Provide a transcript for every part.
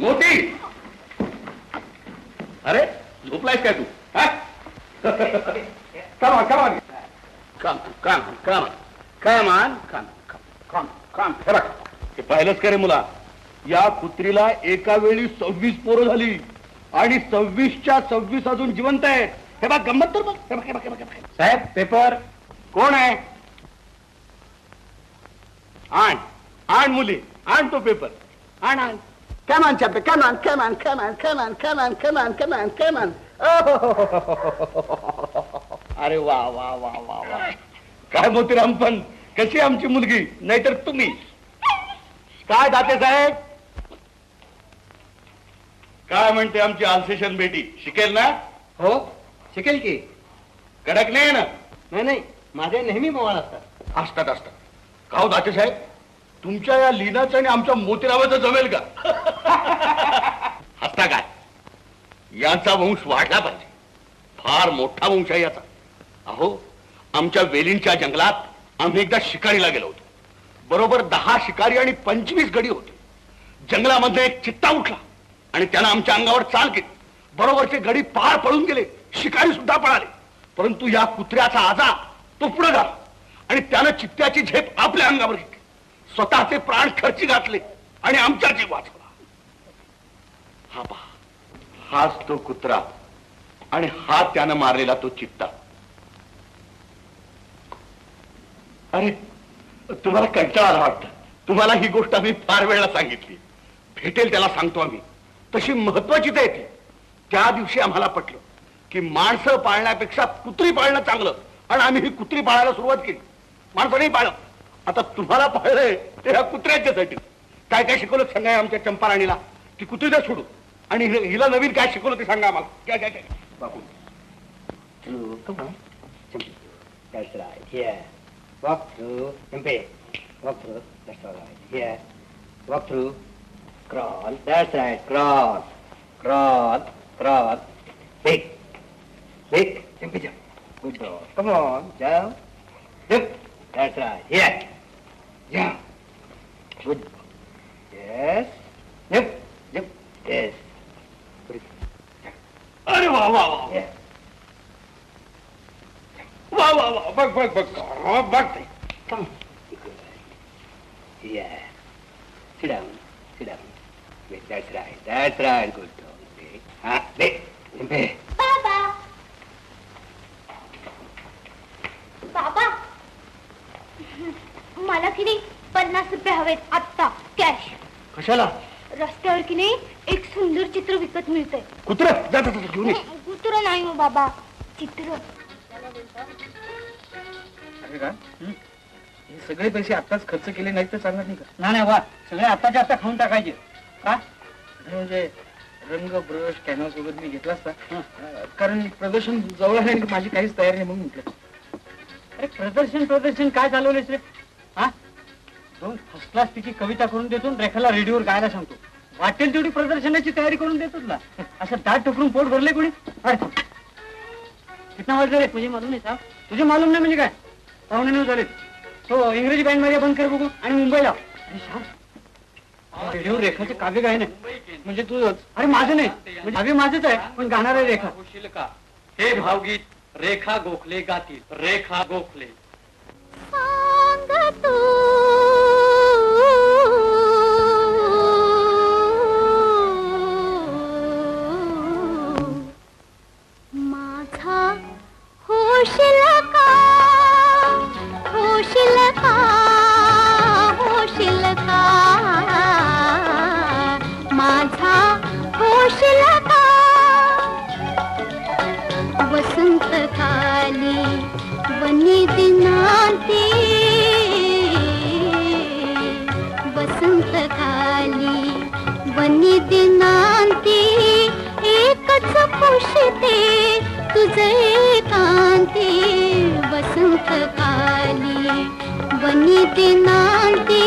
मोती, अरे झोपलायस काय तू? काम काम काम काम काम काम काम काम काम हे पाहिलंच का रे मुला? या कुत्रीला एका वेळी 26 पोरं झाली आणि 26च्या 26 अजून जिवंत आहेत. हे बघ गंमत तर बघ. साहेब पेपर. कोण आहे? आण आण मुली, आण तो पेपर, आण आण. Come on, Chappie, come on, come on, come on, come on, come on, come on, come on, come on. अरे वा वा वा वा वा. काय मोतीराम, पण कशी आमची मुलगी? नाहीतर तुम्ही काय दाते साहेब? काय म्हणते आमची आल्सेशन बेटी? शिकेल ना? हो शिकेल की. कडक नाही ना? नाही माझे नेहमी मोबाईल असतात. असतात असतात. का हो दाते साहेब, तुमच्या या लीनाचं आणि आमच्या मोतीरामाचं जमेल का? हसता काय? यांचा वंश वाढला पाहिजे. फार मोठा वंश आहे याचा. अहो, आमच्या वेलींच्या जंगलात आम्ही एकदा शिकारीला गेलो होतो. बरोबर 10 शिकारी आणि 25 गडी होते. जंगलामध्ये एक चित्ता उठला आणि त्यानं आमच्या अंगावर चाल केली. बरोबरचे गडी पार पळून गेले, शिकारी सुद्धा पळाले. परंतु या कुत्र्याचा आजा तो पुढे झाला आणि त्यानं चित्त्याची झेप आपल्या अंगावर घेतली. स्वतःचे प्राण खर्ची घातले आणि आमचा जीव वाचवला. हा पहा, हाच तो कुत्रा आणि हा त्यानं मारलेला तो चित्ता. अरे तुम्हाला कंटाळा आला वाटतं. तुम्हाला ही गोष्ट आम्ही फार वेळा सांगितली. भेटेल त्याला सांगतो आम्ही. तशी महत्वाची तर येते. त्या दिवशी आम्हाला पटलं की माणसं पाळण्यापेक्षा कुत्री पाळणं चांगलं, आणि आम्ही ही कुत्री पाळायला सुरुवात केली. माणसं नाही पाळलं. आता तुम्हाला पाळलंय ते ह्या कुत्र्यांच्यासाठी. काय काय शिकवलं सांगा आमच्या चंपा राणीला. ती कुत्री द्या सोडू, आणि हिला नवीन काय शिकवलं ते सांगा आम्हाला. काय काय काय बाबू. That's right. Here. Walk through. Impey. Walk through. That's all right. Here. Walk through. Crawl. That's right. Crawl. Crawl. Crawl. Big. Big. Impey jump. Good dog. Come on. Jump. Jump. That's right. Here. Jump. Good. Yes. Jump. Jump. Yes. अरे वा वा वा. Yes. वा वा वा. बघ बघ बघ बघ. Come. Yeah. Sit down. Sit down. Wait, that's right. That's right. Good dog. Wait. Wait. Impey. बाबा बाबा, मला की नाही 50 रुपये हवेत आत्ता, कॅश. कशाला? रस्त्यावर की नाही एक सुंदर चित्र विकत मिळतंय. कुत्र जात घेऊन ये. कुत्र नाही हो बाबा, चित्र. अरे का हे सगळे पैसे आताच खर्च केले नाही तर चालणार नाही का? नाही वा, सगळे आताच्या आता खाऊन टाकायचे का? म्हणजे रंग, ब्रश, कॅनव्हास वगैरे मी घेतला असता, कारण प्रदर्शन जवळ आहे आणि माझी काहीच तयारी नाही म्हणून म्हटलं. अरे प्रदर्शन काय चालवलेस रे? हा, 2 फर्स्ट क्लास पैकी कविता करून देतो, रेखाला रेडिओवर गायला सांगतो. वाटेल तेवढी प्रदर्शनाची तयारी करून देतो तुला. असं दाट टोकरून पोट भरले कोणी? कितना वाजले रे? मुझे मालूम नाही साहेब. तुझे मालूम नाही म्हणजे काय? 8:45 झाले. तो इंग्रजी बँड मध्ये बंद कर बघू आणि मुंबईला. रेडिओ रेखाचे काव्य गाय नाही म्हणजे तू. अरे माझं नाही, म्हणजे काव्य माझंच आहे पण गाणार आहे रेखा. होशील का? हे भावगीत रेखा गोखले गातील. रेखा गोखले. सांग तू माझा होशील का, होशील का, होशील का, माझा होशील का. वसंत काली वनी दिनांती, वसंत काली वनी दिनांती, एकच पुषते तुझे कांती. वसंत काली वनी दिनांती,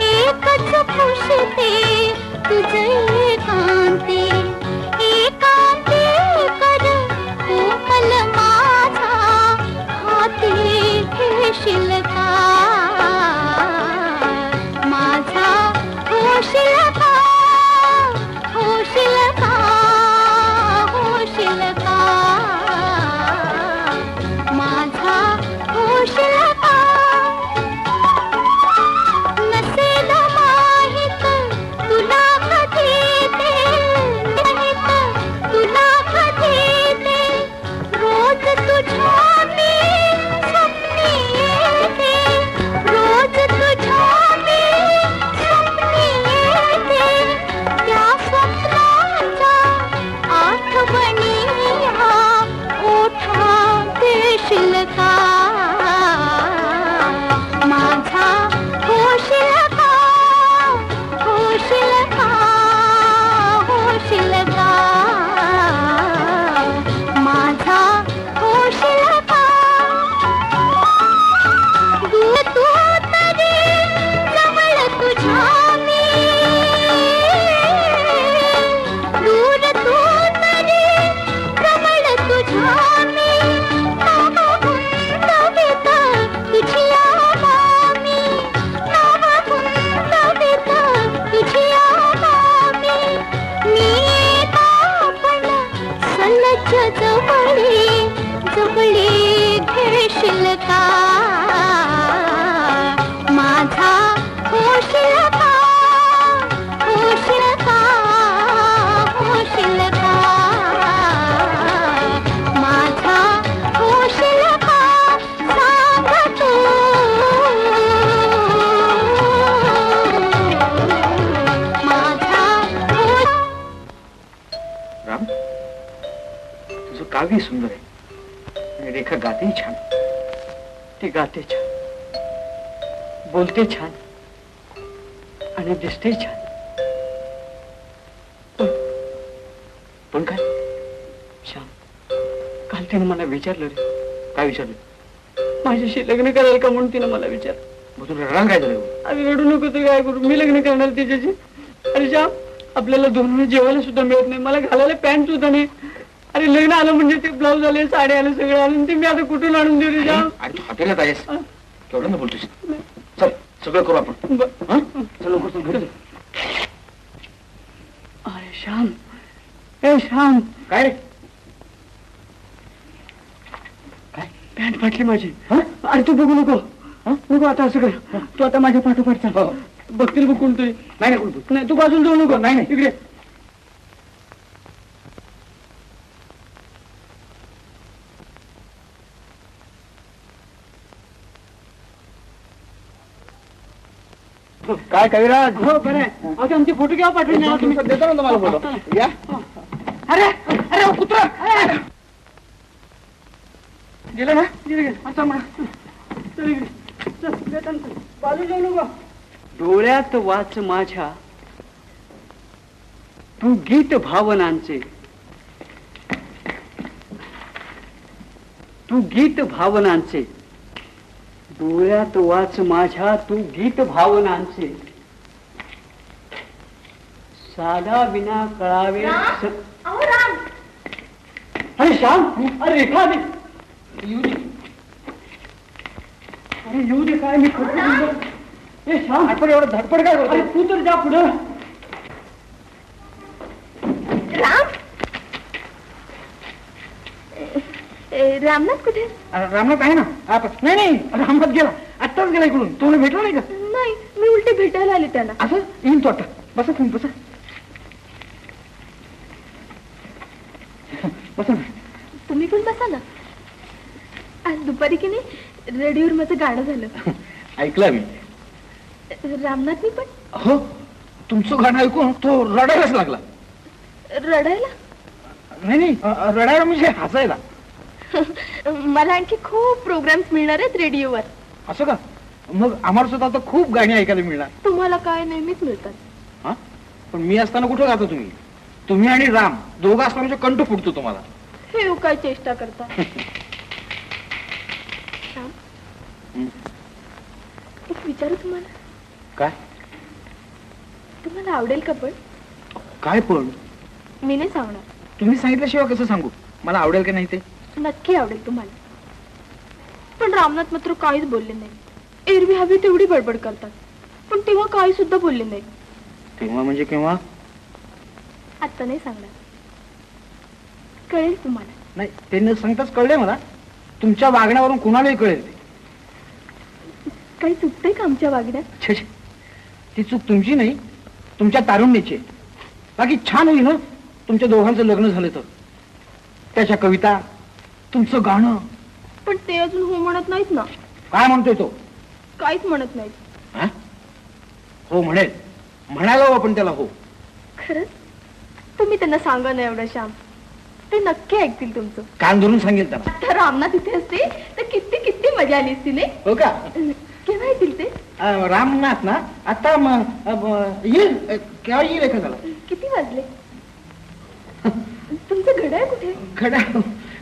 एकच पुषते तुझे कांती. एकांती कर कोमल माझा, हाती घेशील का, माझा होशील का, काव्य सुंदर आहे आणि रेखा गातेही छान. ती गाते छान, बोलते छान आणि दिसते छान. पण काय श्याम, काल तिने मला विचारलं रे. काय विचारलं? माझ्याशी लग्न कराल का म्हणून तिनं मला विचारलं. मग तुला रडायला काय झालं? अरे रडू नको, तू काय करू, मी लग्न करणार तिच्याशी. अरे श्याम, आपल्याला दोन जेवायला सुद्धा मिळत नाही, मला घालायला पॅन्ट सुद्धा नाही. अरे लग्न आलं म्हणजे ते ब्लाऊज आले, साडी आले, सगळं आलं, ते मी आता कुठून आणून देऊ श्याम? अरे तू हॉटेलात आहेस, केवढं बोलतोस. चल सगळं करू आपण. चल लवकर चल घरी. अरे श्याम, ए श्याम. काय रे? काय? पॅन्ट फाटली माझी. अरे तू बघू नको, नको आता असं कर. तू आता माझ्या पाठोपाठ चाल. बघतील बघ कोणतरी. नाही नाही, तू बाजूला जाऊ नको. नाही नाही, इकडे. काय कविराज? हो बरं आहे. आता आमचे फोटो घ्या, पाठवून द्या तुम्ही. देतो ना तुम्हाला फोटो. या. अरे अरे कुत्रा गेलं ना. आता म्हणा बाजू जाऊ नको. डोळ्यात वाच माझ्या तू गीत भावनांचे, तू गीत भावनांचे. डोळ्यात वाच माझ्या तू गीत भावनांचे. साधा विना कळावे. अरे श्याम, अरे रेखा दे, येऊ दे. अरे येऊ दे. काय मी खरं? ए श्याम, आपण एवढं धडपड काय करतो? तू तर जा पुढं. राम, रामनाथ कुठे? रामनाथ आहे ना. नाही नाही, रामनाथ गेला, आत्ताच गेला इकडून. तुम्हाला भेटला नाही का? नाही, मी उलटे भेटायला आले त्याला. असं येईन तो आता. बसा तुम्ही, बसा बसा ना. तुम्ही पण बसा ना. आज दुपारी की नाही रेडिओवर माझं गाणं झालं. ऐकलं मी. रामनाथनी पण. हो, तुमचं गाणं ऐकून तो रडायलाच लागला. रडायला? नाही नाही, रडायला म्हणजे हसायला. मला आणखी खूप प्रोग्राम्स मिळणार आहेत रेडिओवर. असं का? मग आम्हाला सुद्धा आता खूप गाणी ऐकायला मिळणार. तुम्हाला काय नेहमीच मिळतात. हा, पण मी असताना कुठं गाता तुम्ही? तुम्ही आणि राम दोघं असताना म्हणजे कंठ फुटतो तुम्हाला. हे काय चेष्टा करता. श्याम, एक विचारू तुम्हाला. काय? तुम्हाला आवडेल का पण? काय पण? मी नाही सांगणार. तुम्ही सांगितल्याशिवाय कसं सांगू मला आवडेल का नाही ते? नक्की आवडेल तुम्हाला. पण रामनाथ मात्र काहीच बोलले नाही. एरवी हवी तेवढी बडबड करतात, पण तेव्हा काही सुद्धा बोलले नाही. तेव्हा म्हणजे केव्हा? आता नाही सांगणार, कळेल तुम्हाला. नाही, ते न सांगताच कळले मला. तुमच्या वागण्यावरून कुणालाही कळेल ते. काही चुकतंय का आमच्या वागण्यात? छे छे, ती चूक तुमची नाही, तुमच्या तारुण्याची आहे. बाकी छान होईल ना तुमच्या दोघांचं लग्न झालं तर. त्याच्या कविता, तुमचं गाणं. पण ते अजून हो म्हणत नाहीत ना. काय म्हणतोय तो? काहीच म्हणत नाहीत. हा? हो म्हणेल, म्हणायला हवं आपण त्याला. हो खरंच? तुम्ही त्यांना सांगा ना एवढं श्याम, ते नक्की ऐकतील तुमचं. कान धरून सांगेल त्याला. तर रामनाथ इथे असते तर किती किती मजा आली असती नाही? हो का? केव्हा येतील ते? रामनाथ ना आता येईल. केव्हा येईल एका झाला? किती वाजले? तुमचं घड्याळ कुठे?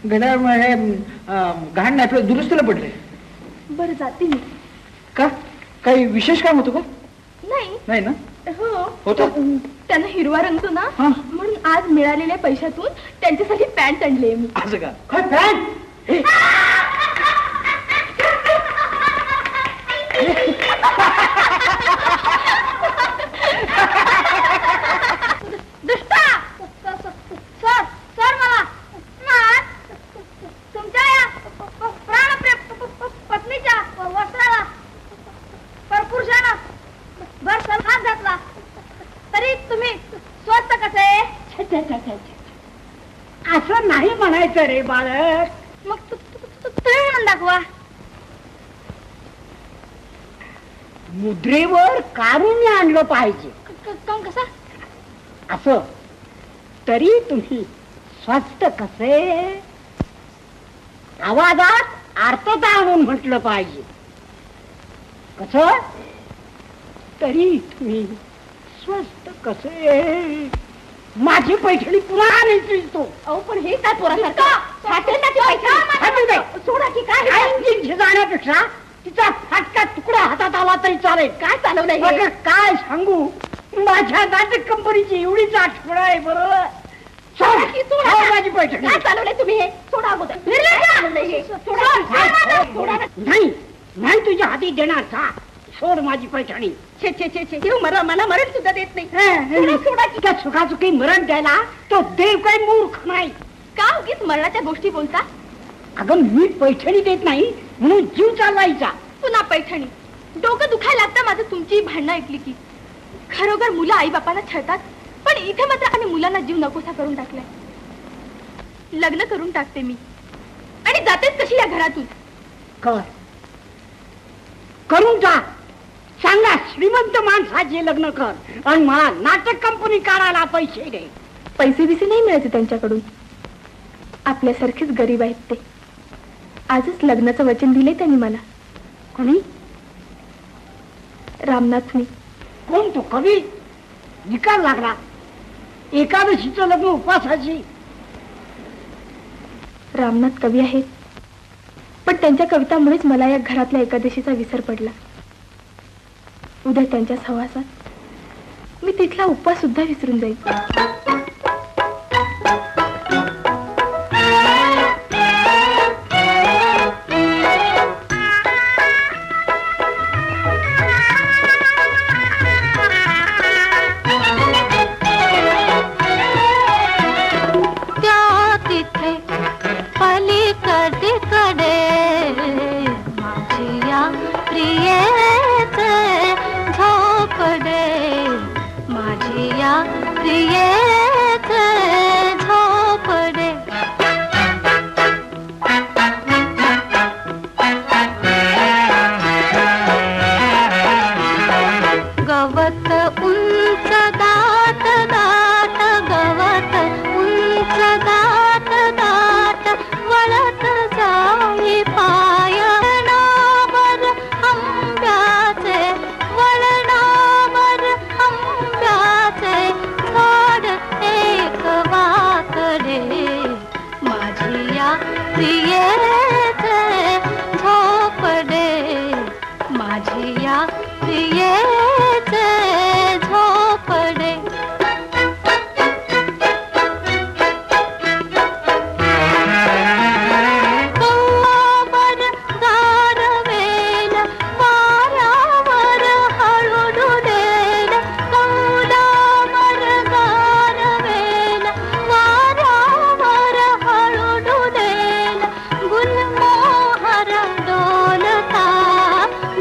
घड्याळ हे घाण नाही, आपलं दुरुस्तीला पडले. बरं, जाते मी. का? काही विशेष काम होतं का? नाही. नाही ना? हो, होतं? त्यांना हिरवा रंगतो ना, हा. म्हणून आज मिळालेल्या पैशातून त्यांच्यासाठी पॅन्ट आणली मी. असं का? काय पॅन्ट? दुष्टा! सर, सर मला तुमच्या या पत्नीच्या वस्त्राला परपुरुषानं भर सन्मान घातला, तरी तुम्ही स्वस्त कसे? असं नाही म्हणायचं रे बाळक. मग तुम्ही म्हणून दाखवा. मुद्रेवर कारुण्य आणलं पाहिजे. कसा? असं. तरी तुम्ही स्वस्त कसे? आवाजात अर्थता आणून म्हटलं पाहिजे. कसं तरी तुम्ही स्वस्त कसे माझी पैठणी पुन्हा नेतो. अहो पण हे काय सोडा की काय जाण्यापेक्षा तिचा फाटका तुकडा हातात आला तरी चालेल. काय चालवलंय काय सांगू, माझ्या नाटक कंपनीची एवढीच आठवण आहे. बरोबर माझी पैठणी. काय चालवलंय तुम्ही हे? सोडा अगोदर. नाही नाही तुझ्या हाती देणार का? सोड माझी पैठणी. छे छे छे छे मला मरण सुद्धा देत नाही. सोडा की. त्या सुखाचुकी मरण द्यायला तो देव काही मूर्ख नाही. का उगीच मरणाच्या गोष्टी बोलता? अगं मी पैठणी देत नाही म्हणून जीव चालवायचा. पुन्हा पैठणी. डोकं दुखायला लागतं माझं तुमची भांडणं ऐकली की. खरोखर मुलं आई बापाला छळतात, पण इथे मात्र आम्ही मुलांना जीव नकोसा करून टाकलाय. लग्न करून टाकते मी आणि जातेच कशी या घरातून. कर करून जा. चांगला श्रीमंत माणसाचे लग्न कर आणि मला नाटक कंपनी काढायला पैसे दे. पैसे बिसे नाही मिळायचे त्यांच्याकडून. आपल्यासारखेच गरीब आहेत ते. आजच लग्नाचं वचन दिले त्यांनी मला. कोणी? रामनाथनी. कोण तो कवी? निकाल लागला. एकादशीचं लग्न उपवासाची. रामनाथ कवी आहेत, पण त्यांच्या कवितामुळेच मला या घरातल्या एकादशीचा विसर पडला. उद्या त्यांच्या सहवासात मी तिथला उपवास सुद्धा विसरून जाईल.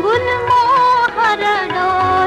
गुलमोहर डोलता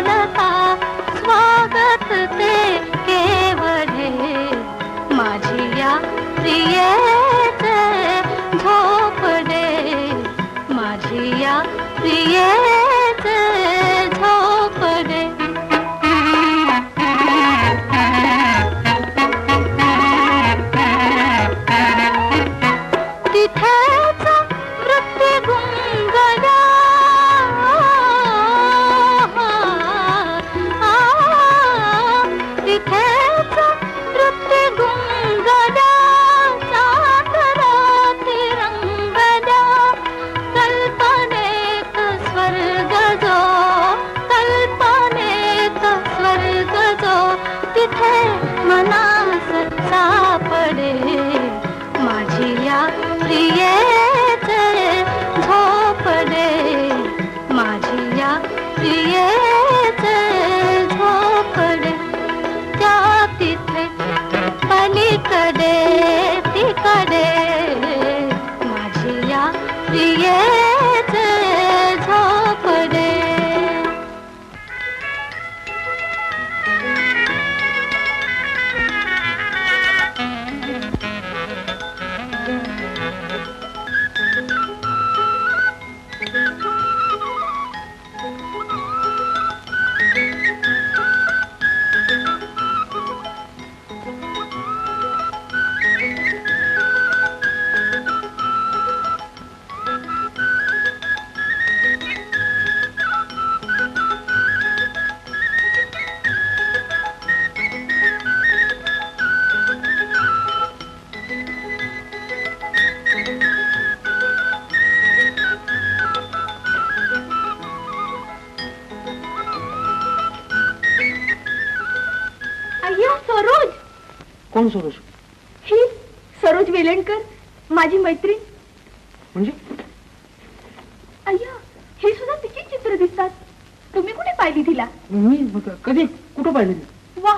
कोण सरोज? ही सरोज वेलणकर, माझी मैत्रीण. म्हणजे अय्या, हे सुद्धा तिची चित्र दिसतात. तुम्ही कुठे पाहिली तिला? मी कधी कुठं पाहिलं? वा,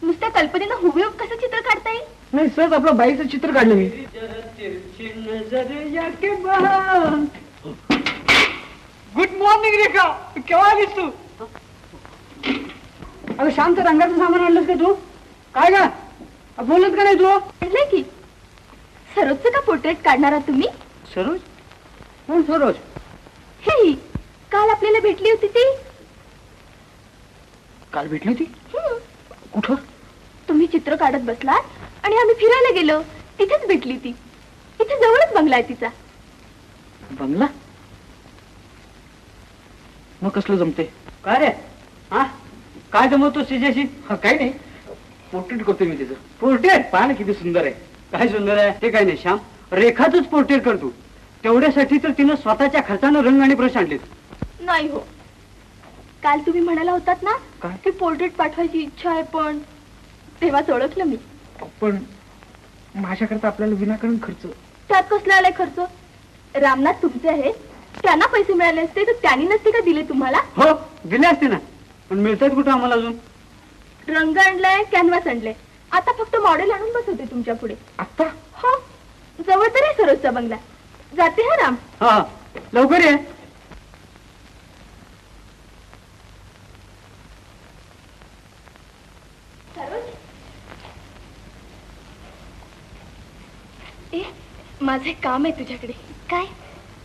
नुसत्या कल्पनेनं हुबेहूब कसं चित्र काढता येईल? नाही सहज आपलं बाईचं चित्र काढलं मी. गुड मॉर्निंग रेखा, केव्हा आलीस तू? अगं शांत रंगाचं सामान आणलंस का तू? काय का बोलत का नाही तू? म्हणलंय की सरोजचं का पोर्ट्रेट काढणार आहात तुम्ही? सरोज? कोण सरोज? हे काल आपल्याला भेटली होती ती. काल भेटली होती? कुठं? तुम्ही चित्र काढत बसलात आणि आम्ही फिरायला गेलो, तिथेच भेटली ती. इथे जवळच बंगला आहे तिचा. बंगला? मग कसलं जमते? काय रे? हा काय जमवतो तिच्याशी? हा काही नाही, पोर्ट्रेट करतो मी तिचं. पोर्ट्रेट? पहा ना किती सुंदर आहे. काय सुंदर आहे ते काय नाही श्याम, रेखाचंच पोर्ट्रेट करतो. तेवढ्यासाठी तर तिनं स्वतःच्या खर्चानं रंग आणि ब्रश आणलेत. नाही हो, काल तुम्ही म्हणाला होतात ना काय? की पोर्ट्रेट पाठवायची इच्छा आहे, पण तेव्हाच ओळखलं मी. पण माझ्याकरता आपल्याला विनाकारण खर्च. त्यात कसला आलाय खर्च? रामनाथ तुमचे आहेत, त्यांना पैसे मिळाले असते तर त्यांनी नसते का दिले तुम्हाला? हो दिले असते ना, पण मिळतात कुठं आम्हाला अजून? रंग आणलाय, कॅनव्हास आणलाय, आता फक्त मॉडेल आणून बसवते तुमच्या पुढे. आत्ता? हो, जवळ तर आहे सरोजचा बंगला. जाते हा राम. हा लवकर ये. ए, माझं एक काम आहे तुझ्याकडे. काय?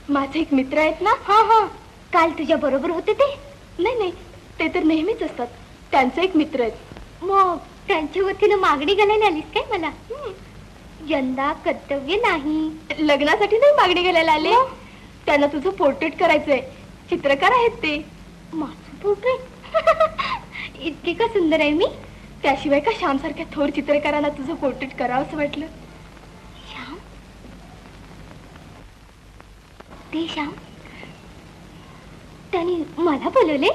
माझे एक मित्र आहेत ना. हा हा, काल तुझ्या बरोबर होते ते? नाही नाही, ते तर नेहमीच असतात. त्यांचे एक मित्र आहेत. मग त्यांच्या वतीनं मागणी घालायला आलीस काय मला? यंदा कर्तव्य नाही. लग्नासाठी नाही मागणी घालायला आले. त्यांना तुझं पोर्ट्रेट करायचंय. चित्रकार आहेत ते. माझं पोर्ट्रेट? इतकी का सुंदर आहे मी? त्याशिवाय का श्याम सारख्या थोर चित्रकारांना तुझं पोर्ट्रेट करावं असं वाटलं? श्याम? ते श्याम? त्यांनी मला बोलवले?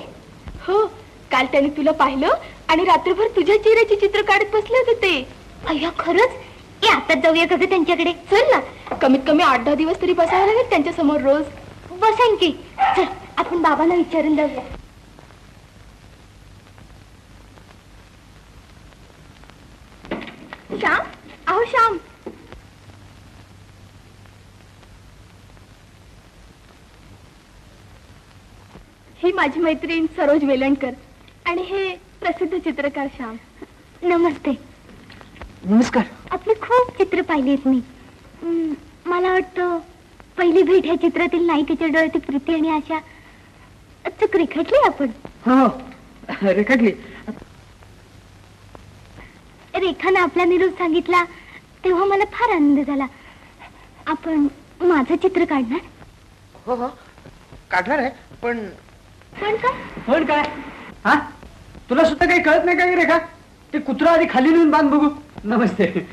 हो, काल त्यांनी तुला पाहिलं आणि रात्रभर तुझ्या चेहऱ्याची चित्र काढत बसले होते ते. अय्या खरंच? आता जाऊया का त्यांच्याकडे? चल ना, कमीत कमी 8-10 दिवस तरी बसावं लागेल त्यांच्या समोर रोज. बसेन की. चल, आपण बाबांना विचारून जाऊया. श्याम, अहो श्याम. ही माझी मैत्रीण सरोज वेलणकर आणि हे प्रसिद्ध चित्रकार श्याम. नमस्ते. नमस्कार. आपली खूप चित्र पाहिलीत मी. मला वाटतं पहिली भेट ह्या चित्रातील नायिकेच्या डोळ्यातील प्रीती आणि आशा अचूक रेखाटली आपण. हो रेखाटली. रेखानं आपला निरोप सांगितला तेव्हा मला फार आनंद झाला. आपण माझं चित्र काढणार? हो हो काढणार आहे, पण पण काय? पण काय? हा तुला सुद्धा काही कळत नाही का रेखा? ते कुत्रा आधी खाली नेऊन बांध बघू. नमस्ते.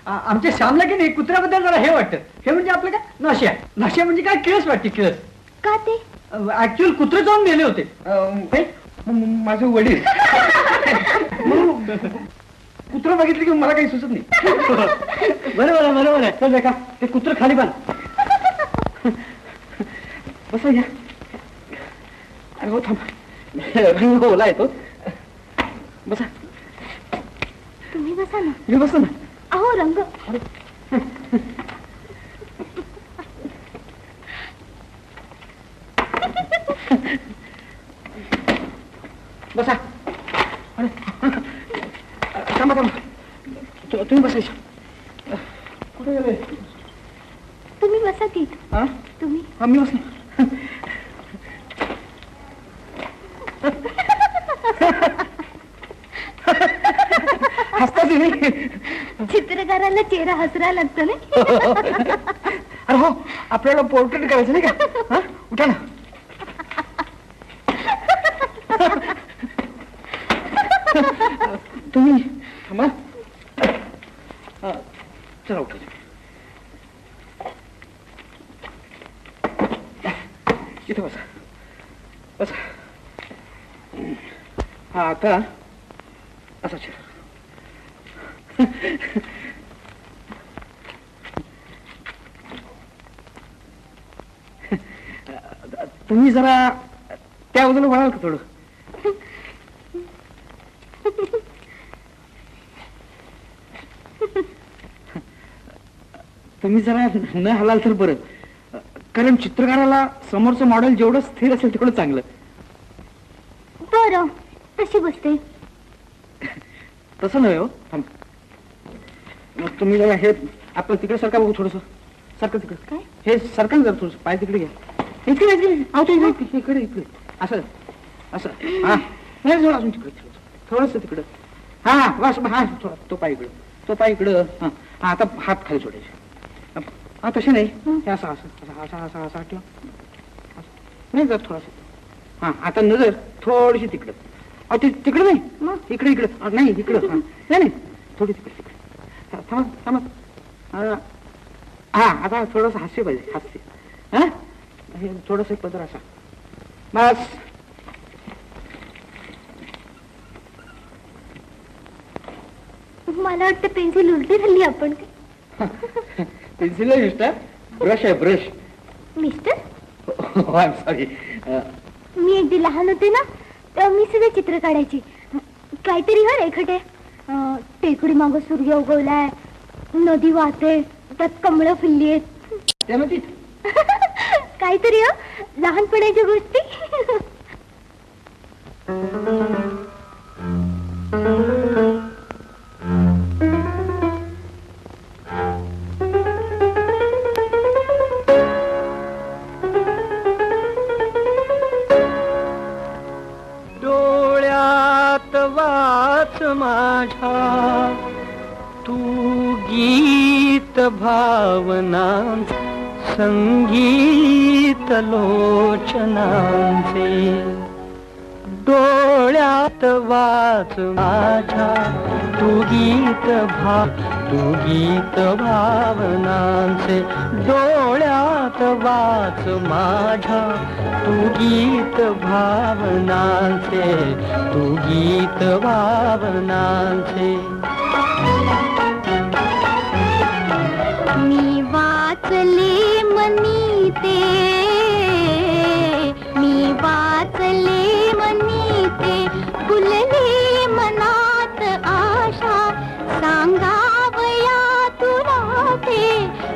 आमच्या श्यामला की नाही कुत्र्याबद्दल जरा हे वाटतं. हे म्हणजे आपलं काय नशा. नशा म्हणजे काय किळस वाटते, किळस. का ते? ऍक्च्युअल कुत्रे जाऊन मेले होते. माझे वडील. कुत्र बघितलं की मला काही सुचत नाही. बरोबर आहे, बरोबर आहे. चल रेखा ते कुत्र खाली बांध. बसा या. अरे हो थांबा, रंग ओला येतो. बसा. तुम्ही बसा ना. मी बसतो ना. अहो रंग. बसा. थांबा थांबा, तुम्ही बसायचं. कुठे गेले? तुम्ही बसा की. हा तुम्ही. हा मी बसलो. हसता तुम्ही. चित्रकाराला चेहरा हसरा लागतो ना. अरे हो आपल्याला पोर्ट्रेट करायचं नाही का? हा उठा ना. तुम्ही थांबा. चला उठा. इथे बसा बसा. हा आता असा चेहरा. तुम्ही जरा त्या बाजूला वळाल का थोडं? तुम्ही जरा न हलाल तर बरं, कारण चित्रकाराला समोरचं मॉडेल जेवढं स्थिर असेल तेवढं चांगलं. बरं, तशी बसते. तसं नव्हे हो. थांब. मग तुम्ही जरा हे आपण तिकडे सरका बघू थोडस. सारखं तिकडे काय? हे सरका ना जरा थोडस, पाय तिकडे घ्या. इकडे इकडे इकडे असं असं. हा नाही थोडं अजून तिकडे थोडस तिकडं. हा बस. हा थोडा तो पाय इकडं, तो पाय इकडं. हा आता हात खाली सोडायचे. हा तसे नाही, हे असं असं असं असं असं असं ठेवा. नाही जर थोडासा. हा आता नजर थोडीशी तिकडं. ते तिकडे नाही, इकडे इकडे नाही इकडं. नाही नाही थोडी तिकडे तिकडे. थांबा थांबा. हा आता थोडस हास्य पाहिजे, हास्य. हा हे थोडस पदर असा. बस. मला वाटतं पेन्सिल उलटी झाली आपण. पेन्सिल आहे मिस्टर, ब्रश आहे brush. Mister, I am sorry. मी अगदी लहान होते ना तेव्हा मी सगळे चित्र काढायची. काहीतरी हो रेखटे. टेकडी माग सूर्य उगवलाय, नदी वाहते, त्यात कमळं फुलली आहेत. त्यामध्ये काहीतरी हो लहानपणाच्या गोष्टी. डोळ्यात वाच माझ्या तू गीत भावना संगीत लोचनांचे. डोळ्यात वाच माझ्या तू गीत भावनांचे. डोळ्यात वाच माझ्या तू गीत भावनांचे, तू गीत भावनांचे. मी वाचले मनी ते, मी वाचले मनी ते, फुलले मनात आशा, सांगावया तुला ते,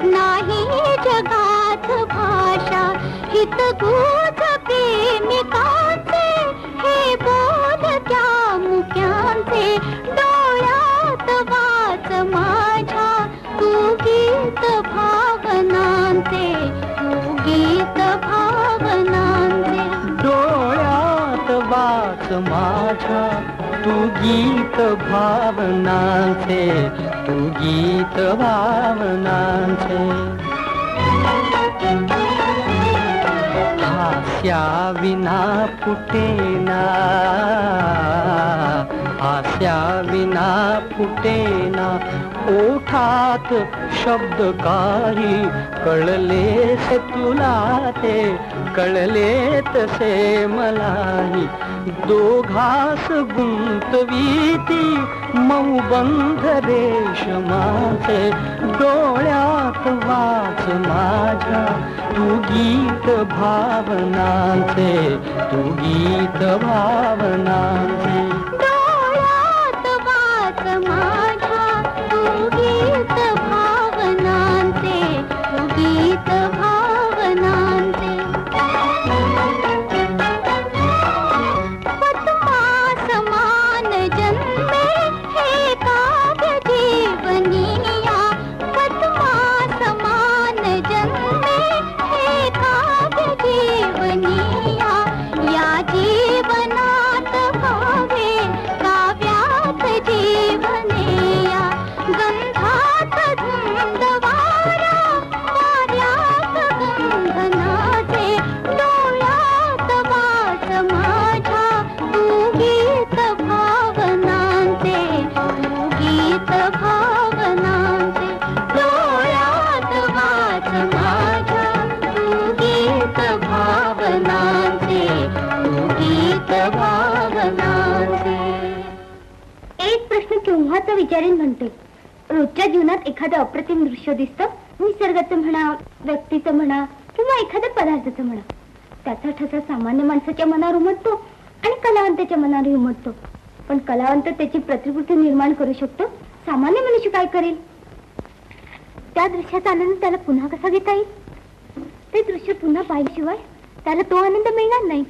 नाही जगात भाषा. हित गुज प्रेमिकांचे, हे बोल त्या मुक्यांचे. डोळ्यात वाच माझ्या तू गीत भावनांचे, तू गीत भावनांचे. डोळ्यात वाच माझ्या तू गीत भावनांचे, तू गीत भावनांचे. हास्या विना फुटेना, हास्या विना फुटेना ओठात शब्द काही. कळले से तुला ते, कळले तसे मलाही. दोघास गुंतवीती मऊबंध रेशमाचे. डोळ्यात वाच माझ्या तू गीत भावनांचे, तू गीत भावनांचे. डोळ्यात वाच माझ्या तू गीत भावनांचे, तू गीत भावनांचे. पद्मा समान जन्मे हे काव्य जीवनिया. पद्मा समान जन्मे हे काव्य जीवनिया. या जीवनात भावे काव्यात जीवनेया. गंधात धुंद वारा, वाऱ्यात गंधनाचे. डोळ्यात वाच माझ्या तू गीत भावनांचे, तू गीत भावनांचे. डोळ्यात वाच माझ्या तू गीत भावनांचे, तू गीत भावनांचे. एक प्रश्न केव्हाचा विचारेन म्हणते, रोजच्या जीवनात एखादं अप्रतिम दृश्य दिसतं, निसर्गाचं म्हणा, व्यक्तीचं म्हणा किंवा एखाद्या पदार्थाचं म्हणा, त्याचा ठसा सामान्य माणसाच्या मनावर उमटतो आणि कलावंताच्या मनावर उमटतो. पण कलावंत त्याची प्रतिकृती निर्माण करू शकतो, सामान्य मनुष्य काय करेल? त्या दृश्याचा आनंद त्याला पुन्हा कसा घेता येईल? ते दृश्य पुन्हा पाहिल्याशिवाय त्याला तो आनंद मिळणार नाही.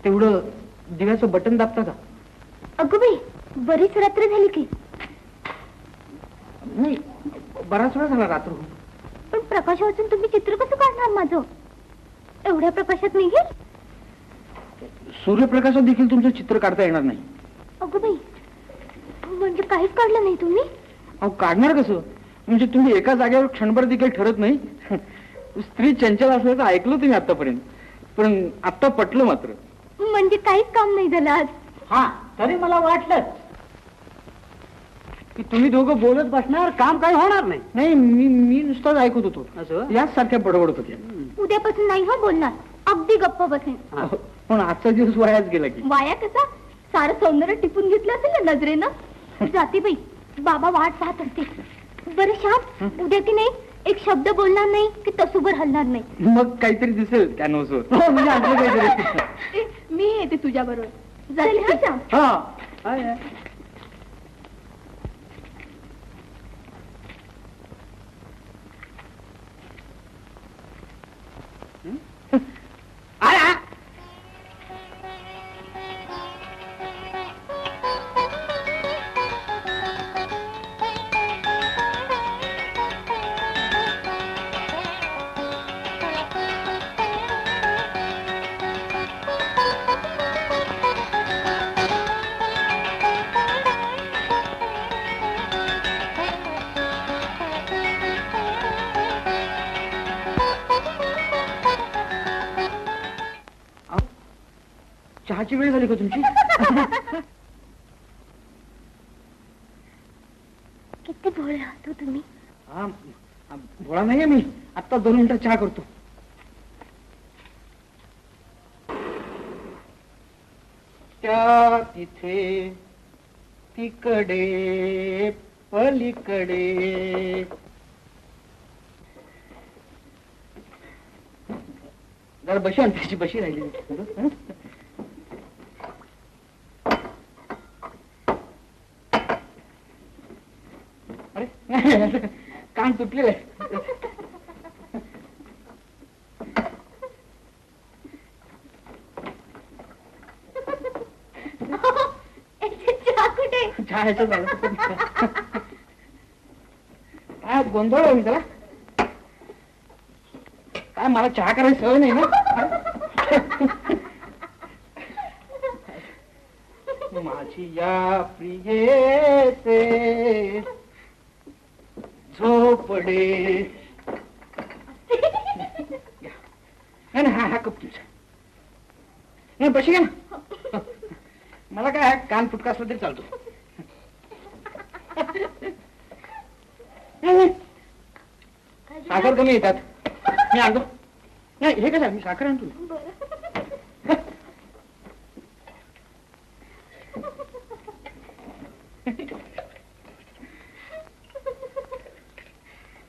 तेवढं दिव्याचं बटन दाबता का? अगं बाई, बरीच रात्र झाली की. नाही, बराच वेळ झाला रात्र. पण प्रकाश वाचून तुम्ही चित्र कसं काढणार माझं? एवढ्या प्रकाशात निघेल? सूर्यप्रकाशात देखील तुमचं चित्र काढता येणार नाही. अगं बाई, म्हणजे काहीच काढलं नाही तुम्ही? अहो, काढणार कसं? म्हणजे तुम्ही एका जागेवर क्षणभर देखील ठरत नाही. स्त्री चंचल असल्याचं ऐकलं तुम्ही आतापर्यंत, पण आता पटलं मात्र. म्हणजे काहीच काम नाही झालं आज. हा, तरी मला वाटलं की तुम्ही दोघं बोलत बसणार, काम काही होणार नाही. नाही, मी नुसताच ऐकत होतो. असं? याच सारख्या बडबडत होत्या. उद्यापासून नाही हो बोलणार, अगदी गप्प बसेन. अहो, पण आजचा दिवस वायाच गेला की. वाया कसा? सारं सौंदर्य टिपून घेतलं असेल ना नजरेनं. जाते बाई, बाबा वाट पाहत असते. बरं श्याम, उद्या की नाही एक शब्द बोलणार नाही की तसूभर हलणार नाही. मग काहीतरी दिसेल त्या नोसवर. म्हणजे आणलं काहीतरी. मी येते तुझ्या बरोबर. जाते हा श्याम. हा. चहाची वेळ झाली का तुमची? किती भोळे आहात हो तुम्ही. हा, भोळा नाहीये मी. आता 2 मिनिटात चहा करतो. त्या तिथे तिकडे पलीकडे. जरा बशी आणि त्याची बशी राहिली. अरे कान तुटलेलं आहे. चहा कुठे? चहा ह्याचं झालं. काय गोंधळ आहे त्याला? काय मला चहा करायची सवय नाही ना. माझी या प्रियेचे झोपडे. हा कप तुझा. नाही, बशी घ्या ना. मला काय कान फुटका असला तरी चालतो. साखर कमी येतात. मी आणतो. नाही, हे कसं मी साखर आणतो.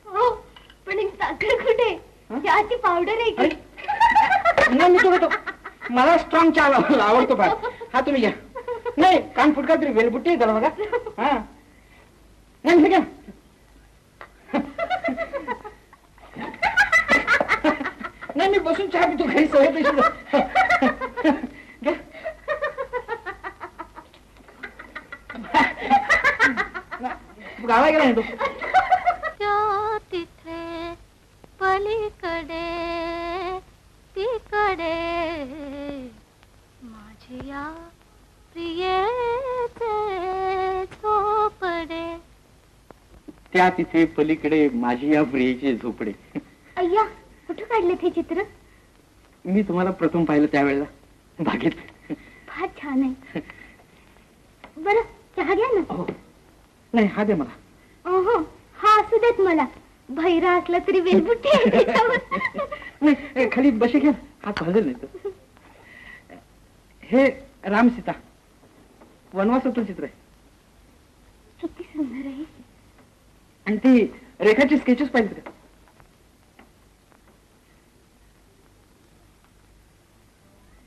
हो, पण एक साखर कुठे? चहाची पावडर आहे की? नाही, मी तो घेतो. मला स्ट्रॉंग चहा आवडतो फार. हा, तुम्ही घ्या. नाही, कान फुटका तरी वेलबुट्टी आहे त्याला बघा. हा, नाही घ्या. नाही, मी बसून चहा पितो. काही सवय तशी. गावा गेला नाही तो. तिथे पलीकडे तिकडे माझ्या प्रियेचे झोपडे. त्या तिथे पलीकडे माझी या प्रियेचे झोपडे. अय्या, कुठं काढले ते चित्र? मी तुम्हाला प्रथम पाहिलं त्यावेळेला बागेत. फार छान आहे. बरं, चहा घ्या ना. हो. नाही, हा दे मला. ओहो, हा असू देत मला. भैरा असला तरी वेलबुट्टी आहे त्याच्यावर. नाही, खाली बशी घ्या. हात भाजल नाही तर. हे राम सीता वनवासाचं चित्र आहे. किती सुंदर आहे. आणि ती रेखाची स्केचेस पाहिजे का?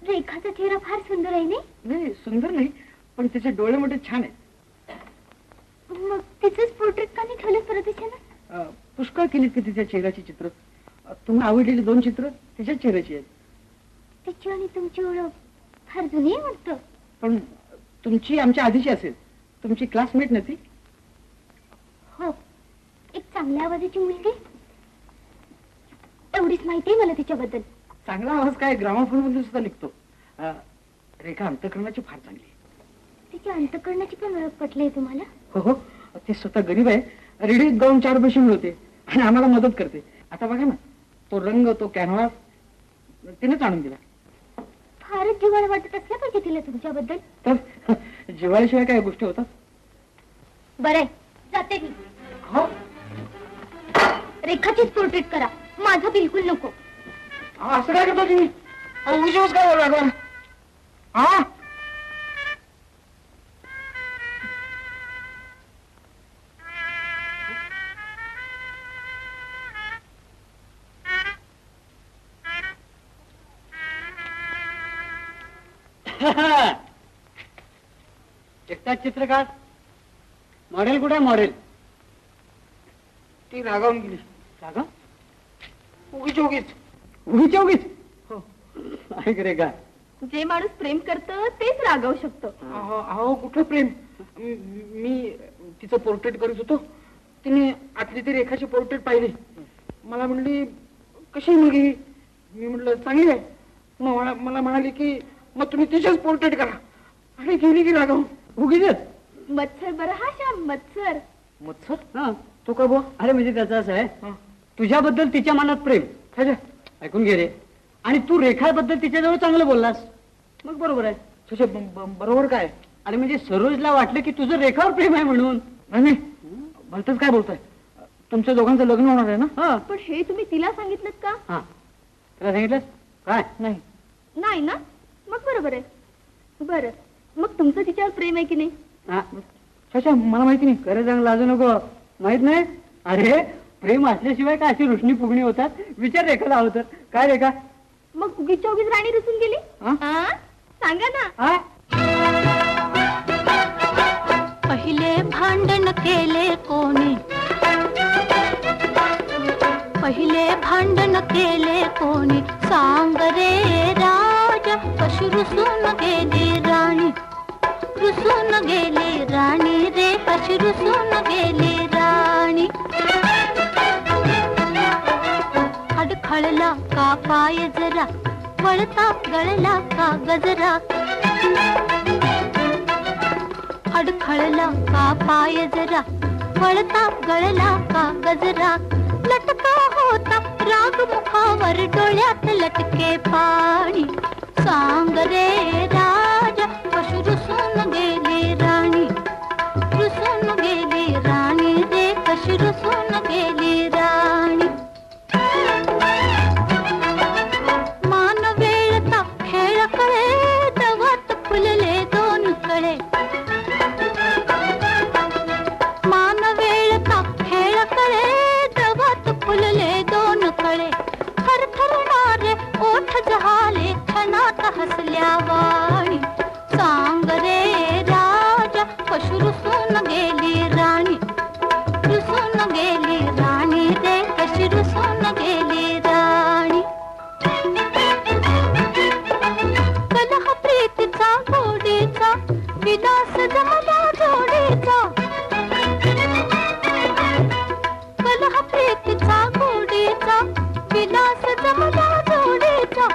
रेखाचा चेहरा फार सुंदर आहे नाही सुंदर नाही, पण तिचे डोळे मोठे छान आहेत. मग तिचंच पोर्ट्रेट का नाही ठेवलं प्रदर्शनात? पुष्कळ केलीत की तिच्या चेहऱ्याची चित्र. तुम्हाला आवडलेली 2 चित्र तिच्याच चेहऱ्याची आहेत. तिची आणि तुमची ओळख फार जुनी आहे वाटतं. पण तुमची आमच्या आधीची असेल. तुमची क्लासमेट नव्हती? हो, एक चांगल्या आवाजाची मुलगी. एवढीच माहिती आहे मला तिच्याबद्दल. चांगला आवाज काय, ग्रामोफोन मधून सुद्धा निघतो. रेखा अंतःकरणाची फार चांगली आहे. तिच्या अंतःकरणाची पण ओळख पटली आहे तुम्हाला? हो हो, ती स्वतः गरीब आहे. रेडीत जाऊन 4 पैसे मिळवते आणि आम्हाला मदत करते. आता बघा ना, तो रंग, तो कॅनव्हास तिनेच आणून दिला. फारच जिव्हाळा वाटत असला पाहिजे तिला तुमच्याबद्दल. तर जिव्हाळ्याशिवाय काय गोष्टी होतात? बरं, जाते मी. हो, रेखाचीच पोर्ट्रेट करा, माझं बिलकुल नको. असं काय करतो तुम्ही? उगीच काय बोलला का? हा, एकटाच चित्रकार. मॉडेल कुठे आहे? मॉडेल ती रागावून गेली. रागा? उगीच उगीच उगीच उगीच. हो, ऐक रे का, जे माणूस प्रेम करतं तेच रागावू शकतो. अहो कुठलं प्रेम. मी तिचं पोर्ट्रेट करत होतो. तिने आतली ती रेखाची पोर्ट्रेट पाहिली. मला म्हणली कशी मुलगी? मी म्हटलं चांगली आहे. मला म्हणाली की मग तुम्ही तिच्याच पोर्ट्रेट करा. आणि गेली की रागावून. उगीच मत्सर बरं हा श्याम, मत्सर. मत्सर? हा, तो का बुवा? अरे म्हणजे त्याचं असं आहे, तुझ्याबद्दल तिच्या मनात प्रेम. ऐकून घे रे. आणि तू रेखाबद्दल तिच्याजवळ चांगलं बोललास, मग बरोबर आहे. तुझे बरोबर काय? अरे म्हणजे सरोजला वाटलं की तुझं रेखावर प्रेम आहे म्हणून. नाही, भलतच काय बोलतोय. तुमच्या दोघांचं लग्न होणार आहे ना? हा. पण हे तुम्ही तिला सांगितलं का? हा, तुला सांगितलंस काय? नाही. नाही ना, मग बरोबर आहे. बरं, मग तुमचं तिच्यावर प्रेम आहे की नाही? अच्छा, मला माहिती नाही. खरं सांग, लाजू नको. माहित नाही? अरे प्रेम असल्याशिवाय काय अशी रोषणी फुगणी होतात? विचार रेखाला हवं तर. काय रेखा? मग उगीच उगीच राणी रुसून गेली? हा? सांगा ना. हा, पहिले भांडण केले कोणी, पहिले भांडण केले कोणी, सांग रे राजा कशी रुसून गेली राणी, रुसून गेली राणी रे कशी रुसून गेली राणी. अडखळला का पाय जरा, वळता गळला का गजरा, अडखळला का पाय जरा, वळता गळला का गजरा, लटका होता राग मुखावर, डोळ्यात लटके पाणी, सांग रे राजा कशी रुसून गेली राणी, रुसून गेली राणी रे कशी रुसून गेली राणी. मान वेळता खेळ कळे, दवात फुलले 2 कळे, मान वेळता खेळ कळे, दवात फुलले 2 कळे, थरथरणारे ओठ जहाले, क्षणात हसल्या वाणी, सांग रे राजा कशी रुसून गेली राणी, रुसून गेली राणी रे कशी रुसून गेली राणी. कलह प्रीतीचा गोडीचा, विलास जमला जोडीचा, कलह प्रीतीचा गोडीचा, विलास जमला जोडीचा,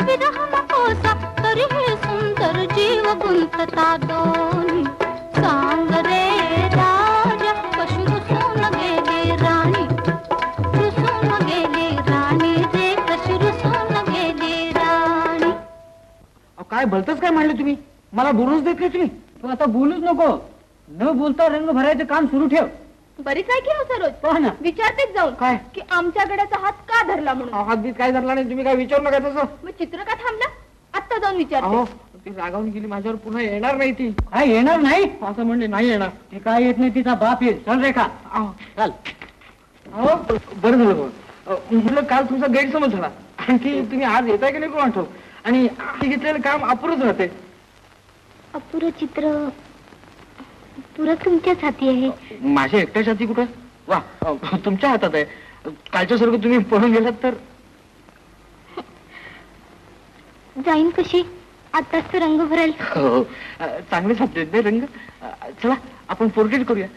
विरह नकोसा तरी हे सुंदर जीव गुंतता दोन्ही, सांग रे राजा कशी रुसून गेली राणी, रुसून गेली राणी रे कशी रुसून गेली राणी. काय भलतच काय म्हणलं तुम्ही? मला बोलूच देत नाही तुम्ही. तू आता बोलूच नको. न बोलता रंग भरायचं काम सुरू ठेव. बरीच आहे की हो सरोज? हो ना. विचारतेच जाऊन काय? की आमच्या गड्याचा हात का धरला म्हणून. हात बीत काय धरला नाही, तुम्ही काय विचारू नका तसं. मग चित्र का थांबला? आत्ता जाऊन विचारते. अहो ती रागावून गेली माझ्यावर, पुन्हा येणार नाही ती. काय येणार नाही? असं म्हणले नाही येणार. ती काय येत नाही, तिचा बाप येईल. चल रेखा, चल. अहो बरं झालं बघ. म्हटलं काल तुमचा गैरसमज झाला, आणखी तुम्ही आज येताय की नाही कोण आठव, आणि ते घेतलेलं काम अपुरच राहते. अपुरं चित्र पुरं तुमच्याच हाती आहे. माझ्या एकट्याच्या हाती कुठं? वा, तुमच्या हातात आहे. कालच्यासारखं तुम्ही पळून गेलात तर जाईन कशी? आताच तर रंग भरेल. हो, चांगले सापडले नाही रंग. चला आपण पोर्ट्रेट करूया.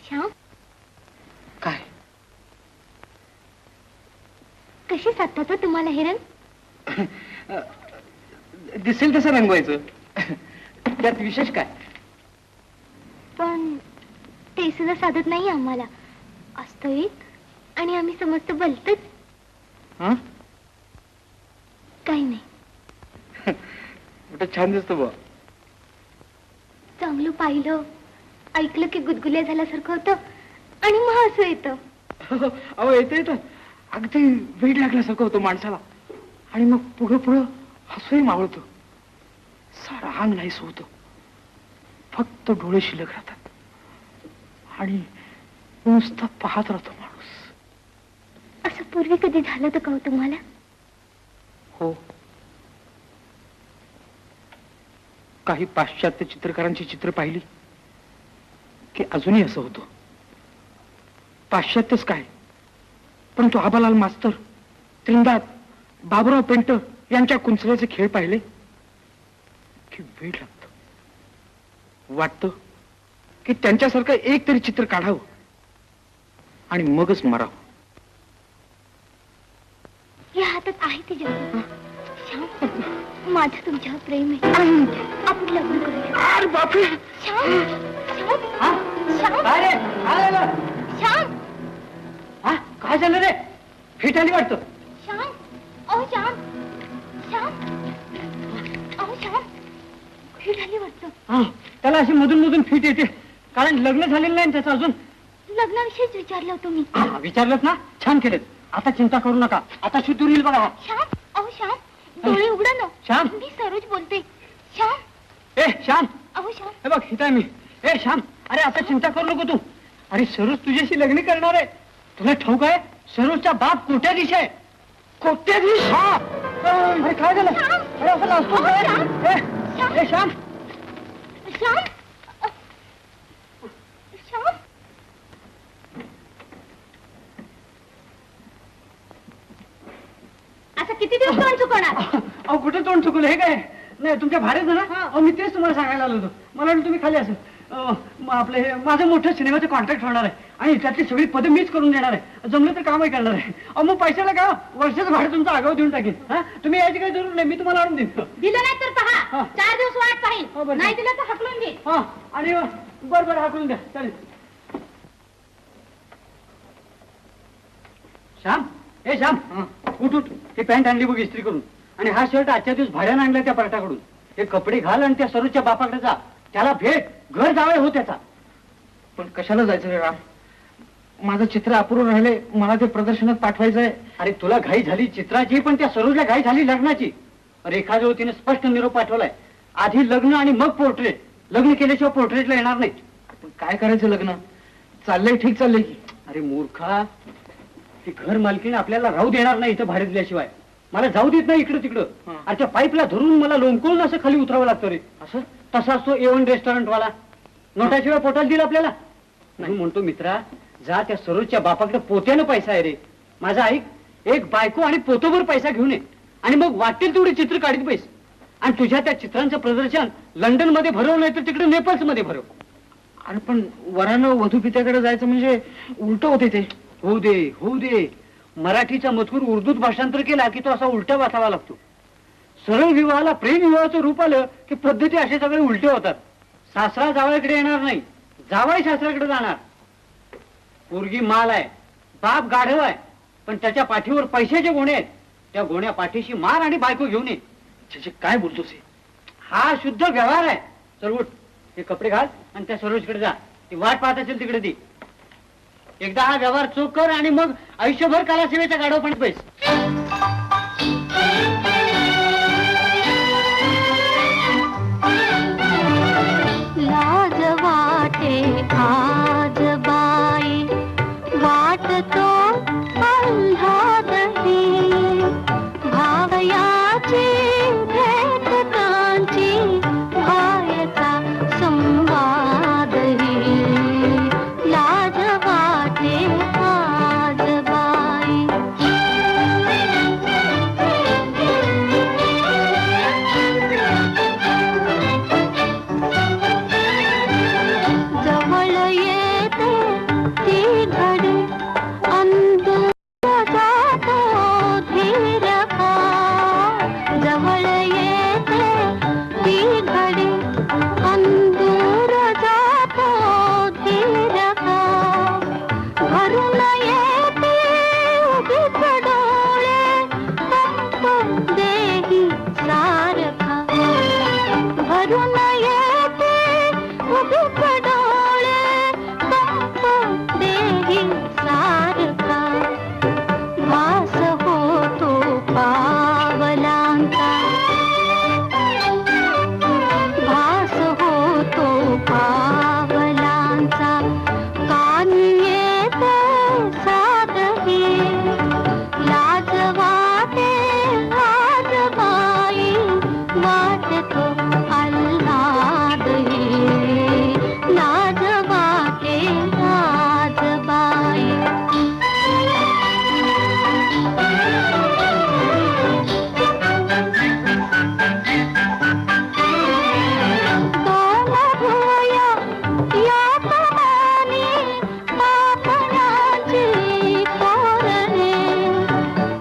श्याम, काय कशी साधतात तुम्हाला हे रंग? दिसेल तसं रंगवायचं, त्यात विशेष काय? पण ते सुद्धा साधत नाही आम्हाला. वास्तविक आणि आम्ही समजतो भलतच. हा, काही नाही. कुठं छान दिसतो बा. चांगलं पाहिलं ऐकलं की गुदगुल्या झाल्यासारखं होतं आणि मग हसू येतं. अहो येतं येतं, अगदी वेळ लागल्यासारखं होतं माणसाला, आणि मग पुढं पुढं हसूही मावळतो. सारा अंग नाहीस होतं, फक्त डोळे शिल्लक राहतात आणि नुसता पाहत राहतो माणूस. असं पूर्वी कधी झालं होतं का हो तुम्हाला? हो, काही पाश्चात्य चित्रकारांची चित्र पाहिली की अजूनही असं होतं. पाश्चात्यच काय, परंतु आबालाल मास्तर, त्रिंदात, बाबुराव पेंटर यांच्या कुंचल्याचे खेळ पाहिले की वेळ लागतं. वाटतं की त्यांच्यासारखं एक तरी चित्र काढावं आणि मगच मरावं. या हातात आहे ते जग. श्याम, माझं तुमच्यावर प्रेम आहे. आपण लग्न करूया. अरे बापरे, श्याम, श्याम, श्याम, काय रे? काय झालं? श्याम, हा? काय झालं रे? फिट आली वाटतं. श्याम, अहो श्याम, श्याम, अहो श्याम, ही झाली वाटतं. हा, त्याला अशी मधून मधून फिट येते, कारण लग्न झालेलं नाही ना त्याचं अजून. लग्नाविषयीच विचारलं होतं मी. हा, विचारलंच ना? छान केलं. आता चिंता करू नका, आता शुद्ध होईल बघा. श्याम, अहो श्याम, डोळे उघडा ना. श्याम. मी सरोज बोलते. श्याम, ए श्याम, अहो श्याम, हे बघ इथं आहे मी. ए श्याम, अरे आता चिंता करू नको तू. अरे सरोज तुझ्याशी लग्न करणार आहे. तुला ठाऊक आहे, सरोजचा बाप कोट्याधीश आहे. कोट्याधीश? हा. अरे काय झालं? अरे असं लाजतो काय? ए श्याम, श्याम, श्याम, आता किती दिवस तोंड चुकवणार? अहो कुठे तोंड चुकलं हे काय? नाही तुमच्या भाड्याचं ना? अहो मी तेच तुम्हाला सांगायला आलो होतो. मला वाटलं तुम्ही खाली असेल. मग आपलं हे माझं मोठं सिनेमाचं कॉन्ट्रॅक्ट होणार आहे आणि त्यातली सगळी पदं मीच करून देणार आहे. जमलं तर कामही करणार आहे. अहो मग पैशाला का वर्षाचं भाडं तुमचं आगाऊ देऊन टाकेन. हा, तुम्ही यायची काही जरूर नाही, मी तुम्हाला आणून देईन. दिलं नाही तर पहा, हा. 4 दिवस वाट हो, पाहिजे. बरं. नाही दिलं तर हकलून घे. हा, आणि बरं बरं हाकलून द्या, चालेल. श्याम, ए श्याम, उठ उठ. ही पॅन्ट आणली बघ इस्त्री करून, आणि हा शर्ट आजच्या दिवस भाड्यानं आणला त्या पार्टाकडून. हे कपडे घाल आणि त्या सरोजच्या बापाकडे जा. त्याला भेट, घर जावळ हो त्याचा. पण कशाला जायचं रे राम? माझं चित्र अपूर्ण राहिले, मला ते प्रदर्शनात पाठवायचं आहे. अरे तुला घाई झाली चित्राची, पण त्या सरोजला घाई झाली लग्नाची. रेखाजवळ तिने स्पष्ट निरोप पाठवलाय, आधी लग्न आणि मग पोर्ट्रेट. लग्न केल्याशिवाय पोर्ट्रेटला येणार नाही. पण काय करायचं लग्न? चाललंय ठीक चाललंय की. अरे मूर्खा, ती घर मालकीने आपल्याला राहू देणार नाही इथं भाडे दिल्याशिवाय. मला जाऊ देत नाही इकडं तिकडं. हा. अरे त्या पाईपला धरून मला लोंबकळून असं खाली उतरावं लागतं रे. असं? तसा असतो A1 रेस्टॉरंटवाला. नोटाशिवाय पोटाला दिलं आपल्याला नाही. म्हणतो मित्रा, जा त्या सरोजच्या बापाकडे पोत्यानं पैसा आहे रे. माझा ऐक, एक बायको आणि पोतोभर पैसा घेऊन ये आणि मग वाटेल तेवढे चित्र काढीत पैस. आणि तुझ्या त्या चित्रांचं प्रदर्शन लंडन मध्ये भरव, नाही तर तिकडे नेपल्स मध्ये भरव. अरे पण वरानं वधू पित्याकडे जायचं म्हणजे उलट होते ते. होऊ दे, होऊ दे. मराठीचा मजकूर उर्दूत भाषांतर केला की तो असा उलटा वाचावा लागतो. सरळ विवाहाला प्रेम विवाहाचं रूप आलं की पद्धती असे सगळे उलटे होतात. सासरा जावयाकडे येणार नाही, जावई सासऱ्याकडे जाणार. पोरगी माल आहे, बाप गाढव आहे, पण त्याच्या पाठीवर पैशाचे गोणे आहेत. त्या गोण्या पाठीशी मार आणि बायको घेऊन ये. त्याचे काय बोलतोस हे? हा शुद्ध व्यवहार आहे. चल उठ, हे कपडे घाल आणि त्या सरोजकडे जा. ती वाट पाहत असेल तिकडे ती. एकदा हा व्यवहार चोख कर आणि मग आयुष्यभर कलासेवेच्या गाडोपण पैस. लाज वाटे आज बाई वाटतो आल्हादही भावयाची भेटतांची भायचा संवादही लाज वाटे आज बाई. जवळ येते ती घडी अंधुर जातो धीर का. जवळ येते ती घडी अंधुर जातो धीर का. भरून येते उभीच डोळे कंप देही सारखा. भरून येते उभीच डोळे कंप देही सारखा. वास होतो पावलांचा भास होतो पावलांचा. कानी येते सादही लाज वाटे आज बाई वाटतो आल्हादही लाज वाटे आज बाई. दोन भुया या कमानी पापणाची तोरणे.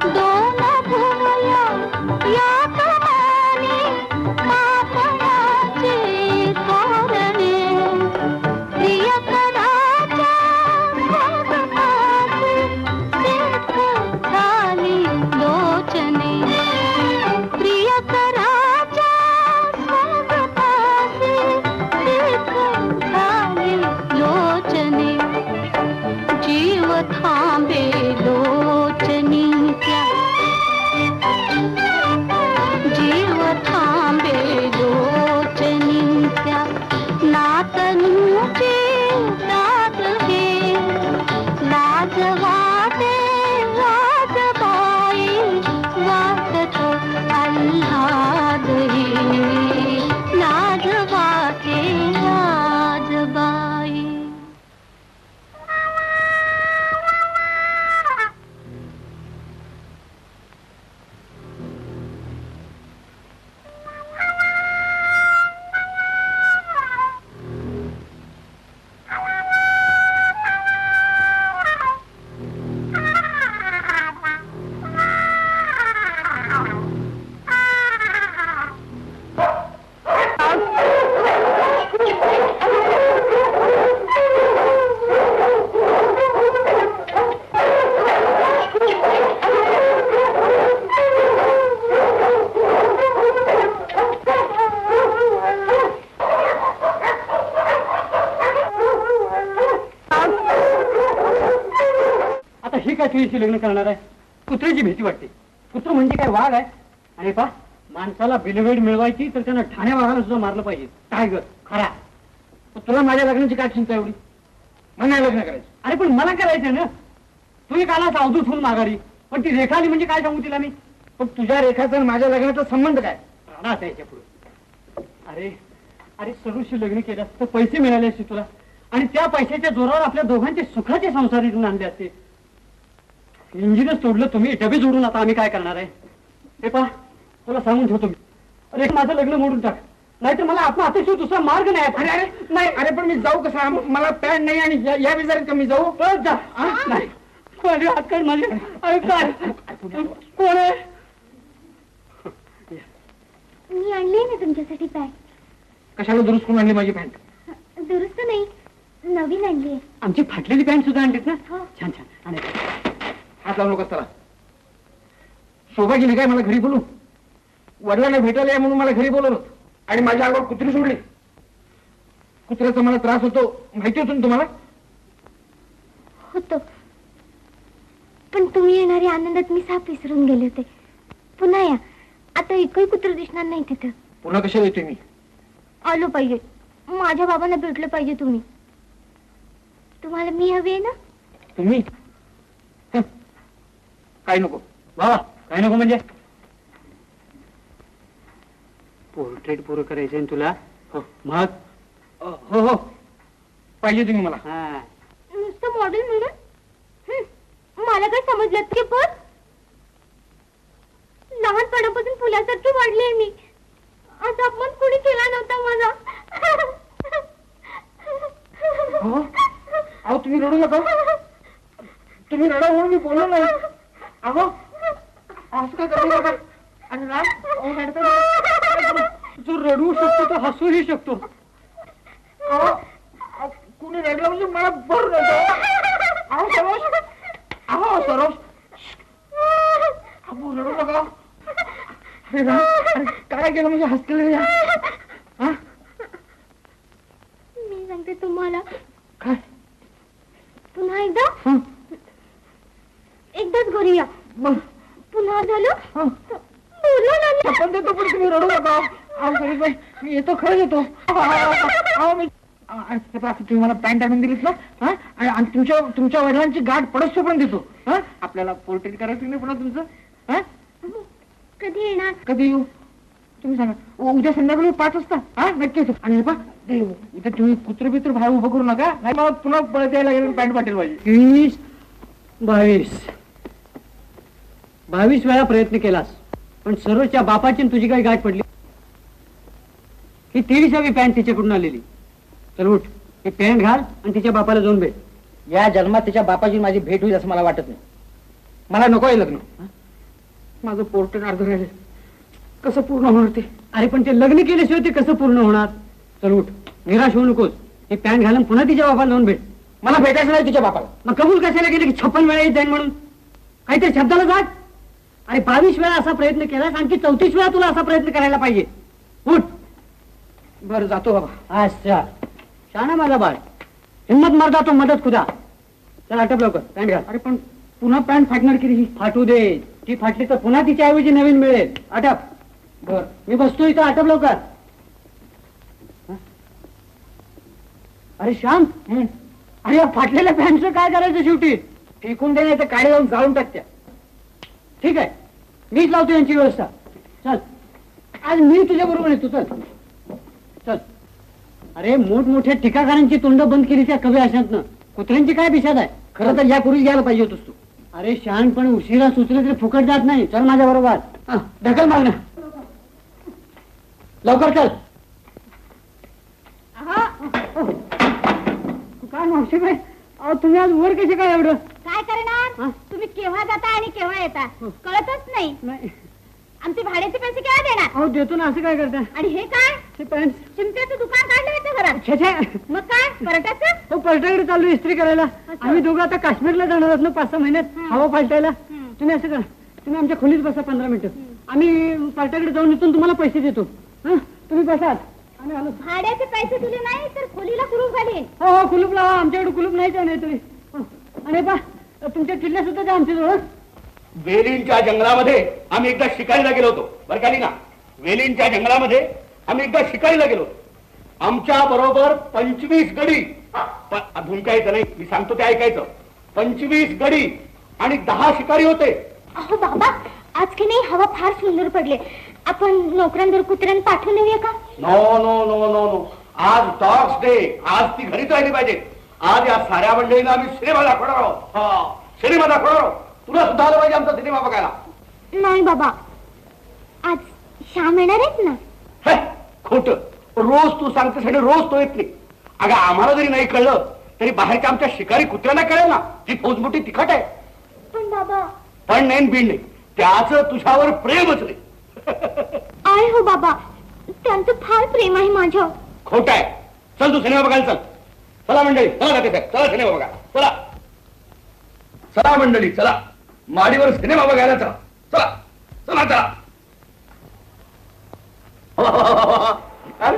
दोन भुया या कमानी पापणाची तोरणे. प्रियकराच्या स्वगताची सेक झाली लोचने. प्रियकराच्या स्वगताची सेक झाली लोचने. जीव थांबे लोचनीच्या जीव थांबे लोचनीच्या. नातनूची दाद घे लाज वाटे आज बाई वाटतो आल्हादही लाज वाटे आज बाई. आता ही काय तुझ्याशी लग्न करणार आहे? कुत्र्याची भीती वाटते. कुत्र म्हणजे काय वाघ आहे? आणि पा माणसाला बिलवेड मिळवायची तर त्यानं ठाण्या वाघाला सुद्धा मारलं पाहिजे. काय ग खरा? पण तुला माझ्या लग्नाची काय चिंता एवढी? मला नाही लग्न करायचं. अरे पण मला करायचं ना. तू एक आला अवधूत होऊन माघारी, पण ती रेखा आली म्हणजे काय सांगू तिला मी? पण तुझ्या रेखाचा आणि माझ्या लग्नाचा संबंध काय? राहणार याच्या पुढे. अरे अरे सरूशी लग्न केलं असतं तर पैसे मिळाले असते तुला, आणि त्या पैशाच्या जोरावर आपल्या दोघांचे सुखाचे संसार इथून आणले असते. इंजिनच तोडलं तुम्ही, डबे जोडून आता आम्ही काय करणार आहे? हे पहा तुला सांगून ठेवतो मी, अरे माझं लग्न मोडून टाक, नाहीतर मला आत्महत्येशिवाय दुसरा मार्ग नाही. अरे अरे नाही, अरे पण मी जाऊ कसा? मला पॅन नाही आणि या विचारात कमी जाऊ जा. नाही माझे हात काढ माझे. अरे काय कोण आहे? मी आणली ना तुमच्यासाठी पॅन्ट. कशाला दुरुस्त करून आणली माझी पॅन्ट? दुरुस्त नाही, नवीन आणली आहे. आमची फाटलेली पॅन्ट सुद्धा आणलीत ना? हो. छान छान. आणि हात लावू नकोस त्याला. शोभा गेली काय मला घरी बोलू? वडिलांना भेटायला या म्हणून मला घरी बोलवलं आणि माझ्या अंगावर कुत्री सोडली. कुत्र्याचा मला त्रास होतो माहिती होतो ना तुम्हाला? होतं. पण तुम्ही येणाऱ्या आनंदात मी साप विसरून गेले होते. पुन्हा या. आता एकही कुत्र दिसणार नाही तिथं. पुन्हा कशाला येतोय मी? आलो पाहिजे. माझ्या बाबांना भेटलं पाहिजे तुम्ही. तुम्हाला मी हवी आहे ना? तुम्ही काय नको बाबा, काय नको म्हणजे? पोर्ट्रेट पुरं करायचंय तुला? मग हो हो पाहिजे तुम्ही मला. नुसतं मॉडेल म्हणून मला काय समजलं की पण लहानपणापासून फुलासारखी वाढली मी. असा अपमान कोणी केला नव्हता माझा. अहो तुम्ही रडू नका. तुम्ही रडा म्हणून मी बोललो नाही. अहो असं काय करू नका. आणि जो रडू शकतो तो हसूही शकतो. कुणी रडलं म्हणजे मला बरं नव्हतं. अहो सरोज, अहो सरोज, अहो रडू नका. काय केलं म्हणजे हसलेलं या? मी सांगते तुम्हाला. काय? पुन्हा एकदाच घरी या. पुन्हा झालं बोलू ना. पण देतो पण तुम्ही रडू नका. अहो सरोजबाई, मी येतो, खरंच येतो. अहो मी तुम्ही मला पॅन्ट आणून दिलीत ना, आणि तुमच्या वडिलांची गाठ पडस पण देतो. आपल्याला पोर्ट्रेट करायचं नाही पुन्हा तुमचं. कधी येणार? कधी येऊ तुम्ही सांगा. उद्या संध्याकाळी 5 वाजता. नक्की येतो. आणि इथं तुम्ही कुत्र बित्र बाहेर उभं करू नका, नाही मला पुन्हा परत यायला लागेल. पॅन्ट पाटील पाहिजे. 20, 22 वेळा प्रयत्न केलास, पण सरोजच्या बापाची तुझी काही गाठ पडली. ही 23वी पॅन्ट तिच्याकडून आलेली. चल उठ, ही पॅन्ट घाल आणि तिच्या बापाला जाऊन भेट. या जन्मात तिच्या बापाची माझी भेट होईल असं मला वाटत नाही. मला नको आहे लग्न. माझं पोर्ट्रेट अर्ध राहिले, कसं पूर्ण होणार ते? अरे पण ते लग्न केल्याशिवाय ते कसं पूर्ण होणार? चल उठ, निराश होऊ नकोस. हे पॅन्ट घालून पुन्हा तिच्या बापाला जाऊन भेट. मला भेटायचं नाही तिच्या बापाला. मग कबूल कशाला केलं की 56 वेळा येत जाईल म्हणून? काहीतरी शब्दाला जात. अरे 22 वेळा असा प्रयत्न केलास, आणखी 34 वेळा तुला असा प्रयत्न करायला पाहिजे. उठ. बरं जातो बाबा. अच्छा, शाना माझा बाळ. हिम्मत मर्दा तो मदत खुदा. चल आटप लवकर, पॅन्ट घाल. अरे पण पुन्हा पॅन्ट फाटणार की ही? फाटू दे. ती फाटली तर पुन्हा तिच्या ऐवजी नवीन मिळेल. आटप. बर मी बसतो इथं, आटप लवकर. अरे श्याम, अरे या फाटलेल्या पॅन्टचं काय करायचं शेवटी? फेकून दे, नाही तर काळे जाऊन जाळून टाकत्या. ठीक आहे, मीच लावतो यांची व्यवस्था. चल, आज मी तुझ्या बरोबर येतो. चल चल. अरे मोठमोठ्या ठिकाणांची तोंड बंद केली त्या कवी अशांतनं. कुत्र्यांची काय बिशाद आहे? खरं तर यापूर्वीच घ्यायला पाहिजे होतोस तू. अरे शहाणपण उशिरा सुचले तरी फुकट जात नाही. चल माझ्या बरोबर. ढकल मागणं, लवकर चल. काय मावशीबाई, अहो तुम्ही आज वर कसे काय एवढं? काय करणार? तुम्ही केव्हा जाता आणि केव्हा येता कळतच नाही. नाही, आमचे भाड्याचे पैसे केव्हा देणार? अहो देतो ना. असं काय करता? आणि हे काय? ते पॅन्ट. चिमट्याचं दुकान काढलं होतं घरात. छे छे. मग काय परटाचं? हो, पलटाकडे चाललो इस्त्री करायला. आम्ही दोघं आता काश्मीरला जाणार आहोत ना 5-6 महिन्यात हवा पालटायला. तुम्ही असं करा, तुम्ही आमच्या खोलीत बसा 15 मिनिटं. आम्ही पालटाकडे जाऊन इथून तुम्हाला पैसे देतो. तुम्ही बसा. आम्ही आलो. भाड्याचे पैसे दिले नाही तर खोलीला कुलूप घालीन. हो हो, कुलूप लावा. आमच्याकडे कुलूप नाही तर नाही तरी. आणि पा तुमच्या किल्ल्या सुद्धा द्या आमच्याजवळ. वेलींच्या जंगलामध्ये आम्ही एकदा शिकारीला गेलो होतो. बरं का ना, वेलींच्या जंगलामध्ये आम्ही एकदा शिकारीला गेलो होतो. आमच्या बरोबर 25 गडी. धुमकायचं नाही, मी सांगतो ते ऐकायचं. 25 गडी आणि 10 शिकारी होते. अहो बाबा, आज की नाही हवा फार सुंदर पडले. आपण नोकरांवर कुत्र्यां पाठवून देऊया का? No no no no no. आज डॉग्स डे. आज ती घरीच राहिली पाहिजे. आज या साऱ्या मंडळीला आम्ही सिनेमा दाखवणार आहोत. सिनेमा दाखवणार आहोत. तुला सुद्धा आलं पाहिजे आमचा सिनेमा बघायला. नाही बाबा, आज श्याम येणार आहेत ना. खोट. रोज तू सांगतेस आणि रोज तो येत नाही. अगं आम्हाला जरी नाही कळलं तरी बाहेरच्या आमच्या शिकारी कुत्र्यांना कळेल ना. ती फौज मोठी तिखट आहे. पण बाबा. पण नाही बीड नाही. त्याचं तुझ्यावर प्रेमच नाही. आहे हो बाबा, त्यांचं फार प्रेम आहे माझ्यावर. खोट आहे. चल तू सिनेमा बघायला चल. चला मंडळी, चला साहेब, चला सिनेमा बघा. चला चला मंडळी, चला माडीवर सिनेमा बघायला चला. चला चला चला. अरे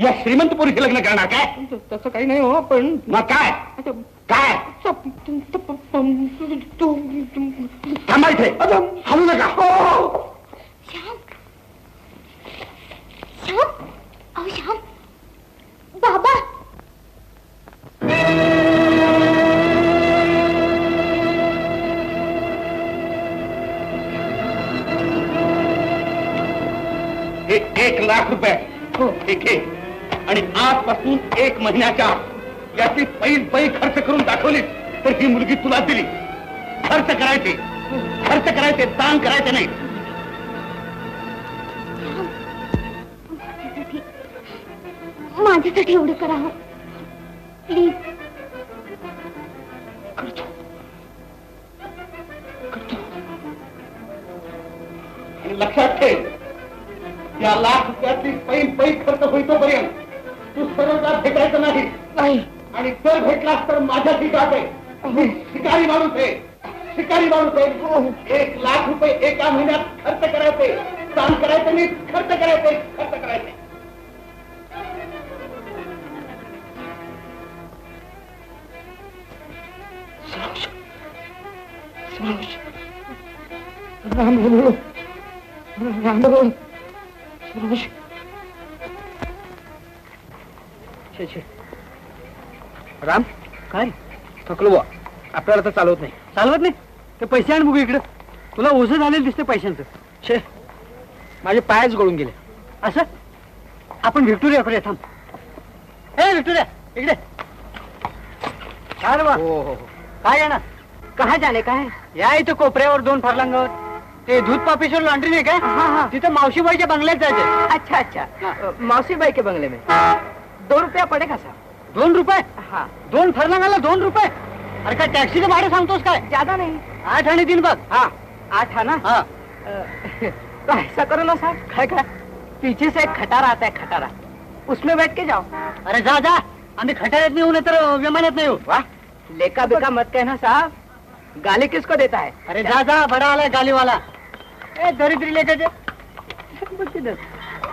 या श्रीमंत पोरीशी लग्न करणार काय? तसं काही नाही हो, पण मग काय काय थांबा इथे, हलू नका. श्याम श्याम अहो श्याम बाबा हे 1,00,000 हो. रुपये हे घे. आणि आजपासून 1 महिन्याच्या याची पै खर्च करून दाखवली तर ही मुलगी तुला दिली. खर्च करायचे दान करायचे नाही. माझ्यासाठी एवढं करा प्लीज. आणि लक्षात ठेव, या 1,00,000 रुपयातली पै खर्च होईतोपर्यंत तू सरळता भेटायचं नाही. आणि जर भेटलास तर माझ्याशी गाठ आहे. मी शिकारी माणूस आहे. 1,00,000 रुपये एका महिन्यात खर्च करायचे. दान करायचं नाही, खर्च करायचे. राम काय थकलो बा, आपल्याला तर चालवत नाही. ते पैसे आण बघू इकडे. तुला ओझं झालेलं दिसते पैशांचं. छे, माझे पायच गळून गेले. असं आपण व्हिक्टोरियाकडे थांब. ए व्हिक्टोरिया इकडे. काय रे बा? हो काय येणार? कहा जाणे काय? या इथं कोपऱ्यावर 2 फरलांगावर ते दूध पापेश्वर लॉन्ड्री नाही काय? तिथं मावशीबाईच्या बंगल्यात जायचे. अच्छा मावशीबाई के बंगले में 2 रुपया पडेगा सर. 2 रुपये? हा. 2 फरलांगाला 2 रुपये? अरे काय टॅक्सीचं भाडं सांगतोस काय? ज्यादा नाही. 8 आणि 3 बघ. हा 8 है ना? हाँ. तो ऐसा करो ना साहब. काय पीछे से एक खटारा आता है, खटारा. उसमें बैठ के जाओ. अरे जा आम्ही खटाऱ्यात नाही येऊ तर विमानात नाही येऊ. वाह, लेका बिका मत कहना साहब. गाली किसको देता है? अरे जा बड़ा आलाय गाली वाला. ए दरिद्री लेके जा.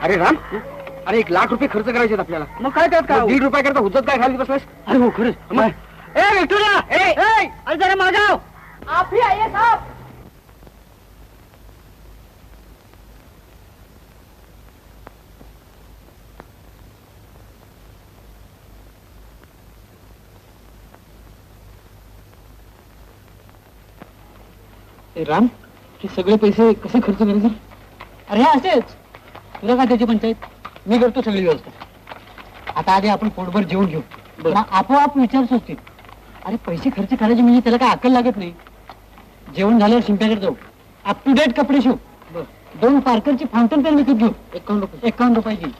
अरे राम, अरे 1,00,000 रुपये खर्च करायचे आपल्याला. मग काय त्यात काय? 1.5 रुपया करता हुज्जत काय खाली बसलास? अरे हो खरंच. ए विक्टोरिया, अरे जरा मागे आओ. आप ही आइए साहब. राम, हे सगळे पैसे कसे खर्च करायचे? अरे असेच. तुला काय त्याची पंचायत? मी करतो सगळी व्यवस्था. आता आधी आपण पोटभर जेवून घेऊ. आपोआप विचार सुचतील. अरे पैसे खर्च करायचे म्हणजे त्याला काय अक्कल लागत नाही. जेवण झाल्यावर शिंप्याकडे जाऊ. अप टू डेट कपडे शिव. 2 पार्करची फाउंटन पेन विकत घेऊ. 51 रुपयाची.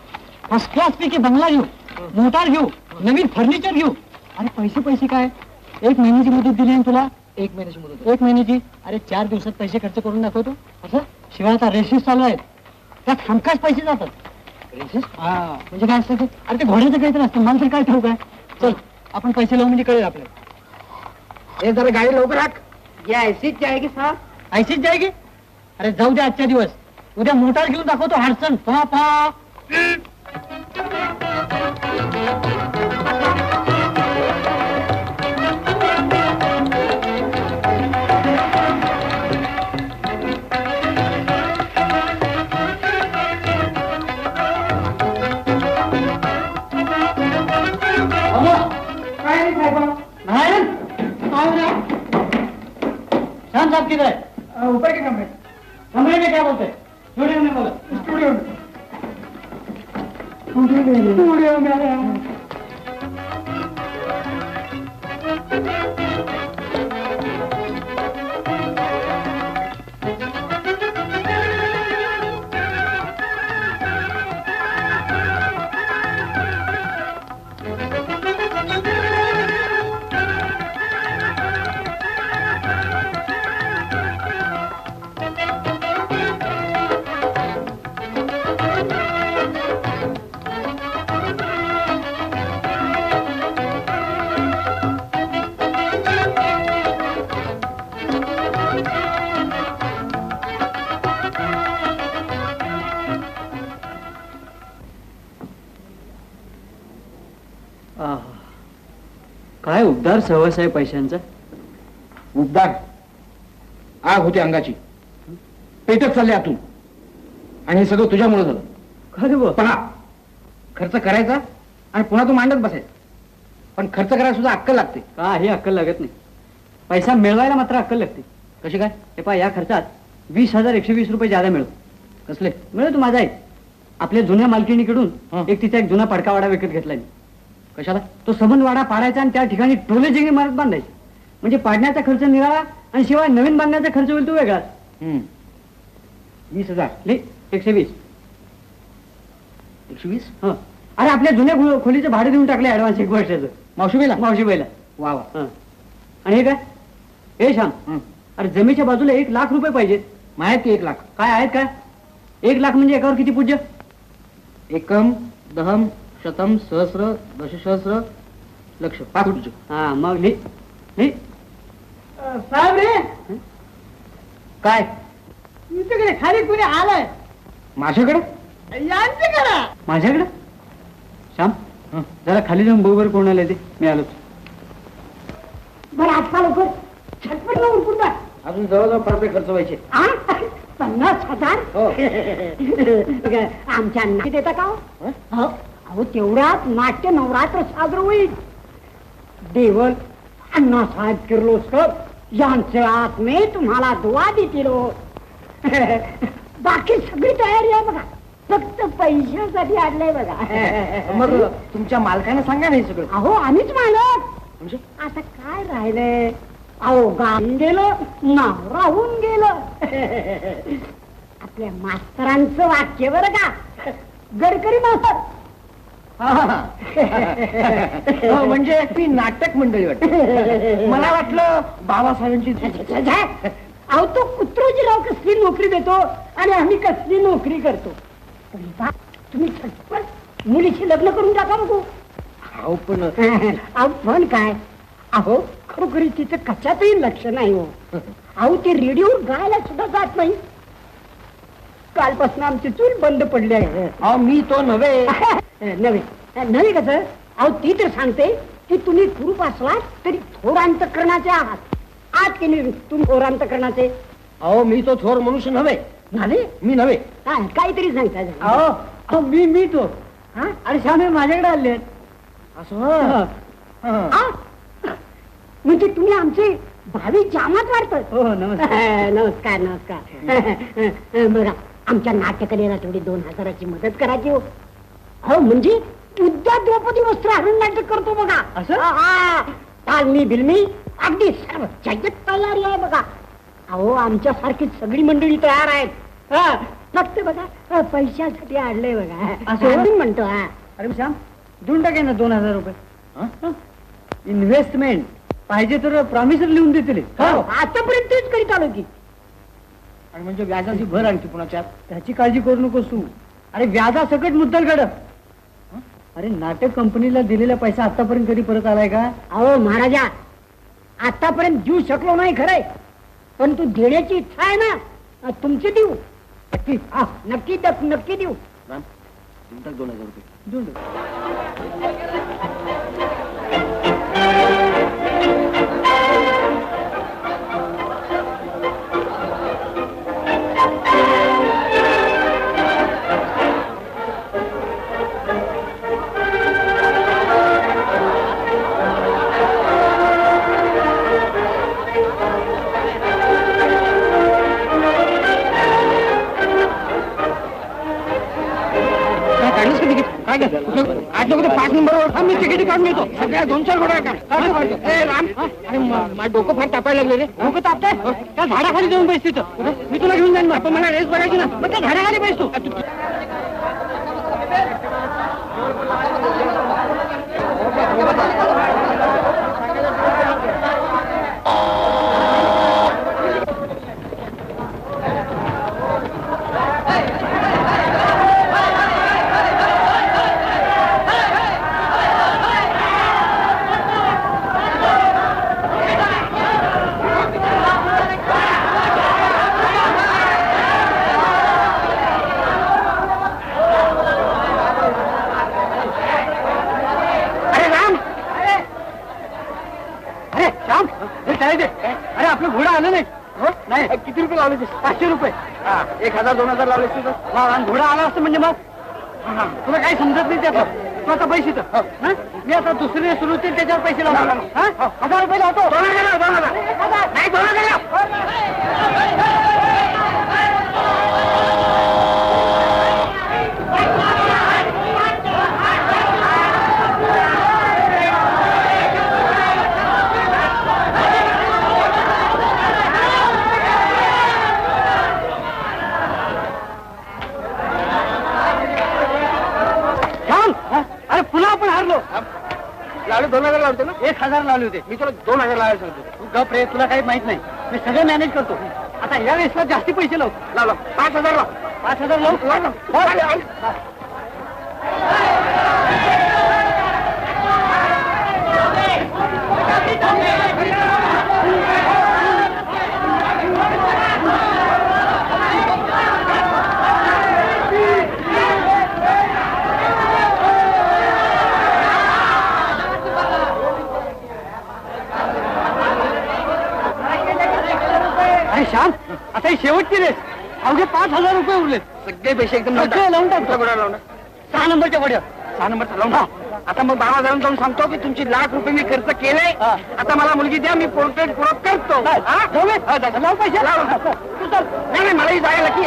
फर्स्ट क्लास पैकी बंगला घेऊ. मोटार घेऊ. नवीन फर्निचर घेऊ. अरे पैसे काय? 1 महिन्याची मुदत दिली आहे तुला. 1 महिन्याची मुदत? 1 महिन्याची. अरे 4 दिवसात पैसे खर्च करून दाखवतो. असं शिवाय आता रेसेस चालू आहेत, त्यात हमखास पैसे जातात. रेसेस? हा म्हणजे काय असतं ते? अरे ते घोड्याचं काहीतरी असतं, मला तर काय ठाऊक आहे. चल आपण पैसे लावून म्हणजे कळेल आपल्याला. हे जरा गाडी लवकर हाक. या ऐसीच जायगी साहेब. ऐसीच जायगी? अरे जाऊ दे आजच्या दिवस. उद्या मोटार घेऊन दाखवतो हाडसन. पहा शाम साहब किधर है? ऊपर के कमरे में क्या बोलते हैं? स्टूडियो में बोलो. स्टूडियो में आहा. काय उबदार सहवास आहे पैशांचा. उबदार आग होती अंगाची, पेटत चालले आतून, आणि हे सगळं तुझ्यामुळे झालं. खरं बुवा. पहा, खर्च करायचा आणि पुन्हा तू मांडत बसायचा. पण खर्च करायला सुद्धा अक्कल लागते. काही अक्कल लागत नाही. पैसा मिळवायला मात्र अक्कल लागते. कशी काय? हे पहा, या खर्चात 20,120 रुपये जादा मिळत. कसले? मिळतो माझा एक आपल्या जुन्या मालकीणीकडून हं. तिचा एक जुना पडकावाडा विकत घेतलाय मी. कशाला? तो सबंधवाडा पाडायचा आणि त्या ठिकाणी टोले जिंगणी मारत बांधायचे. म्हणजे पाडण्याचा खर्च निघाला आणि शिवाय नवीन बांधण्याचा खर्च होईल तो वेगळाच. 20,000. 120. 120? हं. अरे आपल्या जुन्या खोलीचं भाडं देऊन टाकले ऍडव्हान्स 1 वर्षाचं. मावशीबाईला? मावशीबाईला. वा वा. हं. आणि हे काय? हे श्याम, हं. अरे जमेच्या बाजूला 1,00,000 रुपये पाहिजेत. माहिती 1 लाख. काय आहेत काय? 1,00,000 म्हणजे एकावर किती पूज्य? एकम, दहम, शतम, सहस्र, दशसहस्र, लक्ष. 5 पूज्य. हा मग लिही. साहेब रे, काय? तुमच्याकडे खाली कुणी आलाय? माझ्याकडे? यांच्याकडे. माझ्याकडे? श्याम, हं. जरा खाली जाऊन बरोबर कोण आलंय ते मी आलोच. बरं आता लवकर झटपट न उरकून जा. अजून जवळजवळ परफेक्ट खर्च व्हायचे. आ? 50,000? हो. आमच्या नाटी देता का हो? हं? हो. अहो तेवढ्यात नाट्य नवरात्र साजरं होईल. देवल, अण्णासाहेब किर्लोस्कर यांचे आत्मे तुम्हाला दुआ देतील हो. बाकी सगळी तयारी आहे बघा, फक्त पैशासाठी आणलंय बघा. मग तुमच्या मालकाने सांगा नाही सगळं. अहो आम्हीच मालक. म्हणजे आता काय राहिलंय? अहो गाऊन गेलं, नाव राहून गेलं. आपल्या मास्तरांचं वाक्य बरं का, गडकरी मास्तर. म्हणजे ती नाटक मंडळी वाटते. मला वाटलं बाबासाहेबांची. अहो तो कुत्रोजीराव कसली नोकरी देतो आणि आम्ही कसली नोकरी करतो. तुम्ही झटपट मुलीशी लग्न करून टाका बघू. हो पण अहो पण काय, अहो खरोखरी तिचं कशातही लक्ष नाही हो. अहो ते रेडिओवर गायला सुद्धा जात नाही. कालपासून आमची चूल बंद पडली आहे. अहो मी तो नव्हे. नव्हे नव्हे कसं, अहो ती तर सांगते की तुम्ही कुरूप असलात तरी थोर अंतकरणाचे आहात. आज की नाही तुम्ही थोर अंतकरणाचे? अहो मी तो थोर मनुष्य नव्हे. नव्हे? मी नव्हे. काहीतरी सांगता. अहो मी तो. हा? अरे श्याम हे माझ्याकडे आले आहेत. असं? आ? म्हणजे तुम्ही आमचे भावी जामात वाटत. हो नमस्कार. नमस्कार नमस्कार. बघा आमच्या नाट्यकलेला थोडी 2,000ची मदत करायची हो. हो म्हणजे उद्या द्रौपदी वस्त्र हरून नाटक करतो बघा. असं? हा, तालमी बिलमी अगदी सर्व जगत तयारी आहे बघा. अहो आमच्यासारखी सगळी मंडळी तयार आहेत. हा, फक्त बघा पैशासाठी आणलंय बघा. असं? आम्ही म्हणतो. हा अरे श्याम देऊन टाके ना 2,000 रुपये. इन्व्हेस्टमेंट पाहिजे तर प्रॉमिसर लिहून देतील. आतापर्यंत तेच करीत आलो की. आणि म्हणजे व्याजाची भर आणखी पुन्हा त्याची काळजी करू नकोस तू. अरे व्याजा सकट मुद्दल काढ. अरे नाटक कंपनीला दिलेला पैसा आतापर्यंत कधी परत आलाय का? अहो महाराजा, आतापर्यंत देऊ शकलो नाही खरंय, पण तू देण्याची इच्छा आहे ना, तुमची देऊ नक्की. नक्की देऊ. 2,000 रुपये देऊन टाक. काय काय 8 नको 5 नंबरवर मी तिकीट काढून येतो. सगळ्या 2-4 घोड्या राम. अरे माझं डोकं फार तापायला लागले रे. डोकं तापतंय? त्या झाडाखाली जाऊन बैस तिथं. मी तुला घेऊन जाईन. पण मला रेस बघायची ना. मग त्या झाडाखाली बैस तू. आपलं घोडं आलं नाही हो? नाही किती रुपये लावले ते? 500 रुपये 1000 2000 लावले असते तर? आणि घोडा आला असतं म्हणजे मग तुला काही समजत नाही त्याचं तू आता पैसे तर हं? मी आता दुसरी सुरू होतील त्याच्यावर पैसे लावणार हं? 1000 रुपये लावतो नाही 2000 श्याम अरे पुन्हा आपण हारलो लावले 2000 लावते ना 1000 लावले होते मी तुला 2000 लावायला सांगतो. तू गप रे तुला काही माहित नाही मी सगळं मॅनेज करतो आता या वेळेसला जास्ती पैसे लाव लाव 5000 लाव 5000 लाव अरे श्याम आता ही शेवटची रेस अवघे 5000 रुपये उरलेत सगळे पैसे एकदम सगळे लावून टाक. कुठला घोडा लावणार 6 नंबरच्या वड्या 6 नंबरचा लावून टाक. आता मग 12,000 जाऊन सांगतो की तुमची ₹1,00,000 मी खर्च केले. आता मला मुलगी द्या, मी पोर्ट्रेट पूर्ण करतो. हा? लाव पैसे लाव. तू चल नाही मलाही जायला की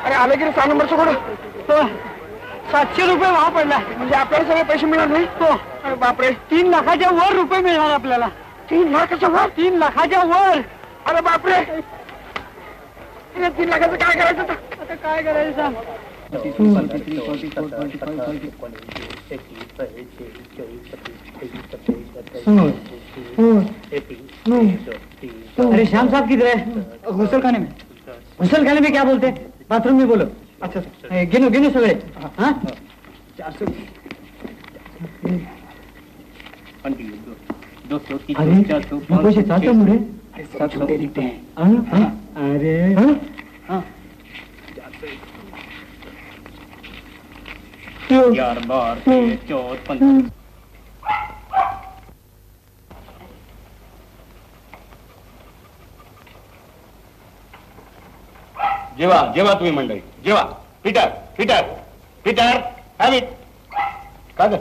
अरे आलगिरी 6 नंबरचं घोडं 700 रुपये भाव पडला म्हणजे आपल्याला सगळे पैसे मिळणार नाही. अरे बापरे 3 लाखाच्या वर रुपये मिळणार आपल्याला 3 लाखाचं वर 3 लाखाच्या वर अरे बापरे 3 लाखाचं काय करायचं आता? आता काय करायचं सांग अरे श्याम साहब किधर है घुसल खाने में घुसल खाने में क्या बोलते बाथरूम में बोलो अच्छा गिनो गिनो सगळे हाँ अरे नको से चालतो मुळे अरे जेवा जेवा तुम्ही मंडळी जेवा. Peter Peter Peter have it. का ग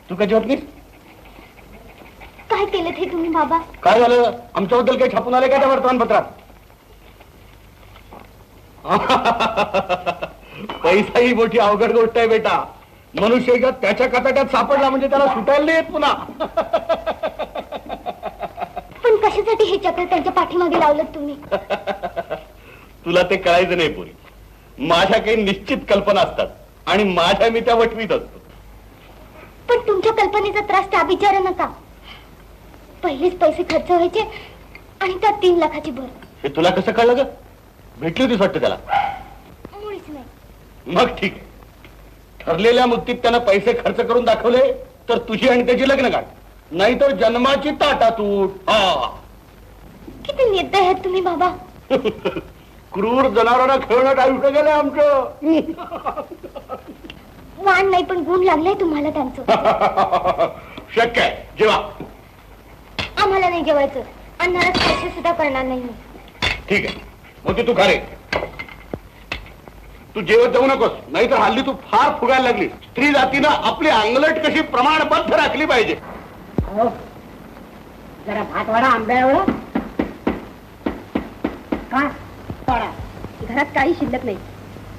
तू कधी होत नाहीस? काय केलं हे तुम्ही बाबा? काय झालं? आमच्याबद्दल काही छापून आले का त्या वर्तमानपत्रात? पैसा ही मोठी अवघड गोष्ट आहे बेटा. मनुष्य जर त्याच्या कचाट्यात सापडला म्हणजे त्याला सुटायला नाही येत पुन्हा. पण कशासाठी हे चक्र त्यांच्या पाठीमागे लावलं तुम्ही? तुला ते कळायचं नाही पोरी. माझ्या काही निश्चित कल्पना असतात आणि माझ्या मी त्या वटवीत असतो. पण तुमच्या कल्पनेचा त्रास त्या बिचारा नका. पहिलेच पैसे खर्च व्हायचे आणि त्यात 3 लाखाची भर. हे तुला कसं कळलं ग? भेटली होतीस वाटतं त्याला? मुळीच नाही. मग ठीक आहे. ठरलेल्या मुक्तीत त्यानं पैसे खर्च करून दाखवले तर तुझी आणि त्याची लग्न गाठ, नाहीतर जन्माची ताटातूट. हा किती निर्दय आहेत तुम्ही बाबा. क्रूर जनावरांना खेळण्यात आयुष्य गेलं आमचं. वाण नाही पण गुण लागलाय तुम्हाला त्यांचं. शक्य आहे. जेव्हा आम्हाला नाही जेवायचं. अन्नाला स्पर्श सुद्धा करणार नाही मी. ठीक आहे, मग ते तू खा रे. तू जेवत जाऊ नकोस, नाही तर हल्ली तू फार फुगायला लागली. स्त्री जातीनं आपली अंगलट कशी प्रमाणबद्ध राखली पाहिजे. हो जरा भात वाढा, आंब्या वाढा. काय वाढा? घरात काही शिल्लक नाही.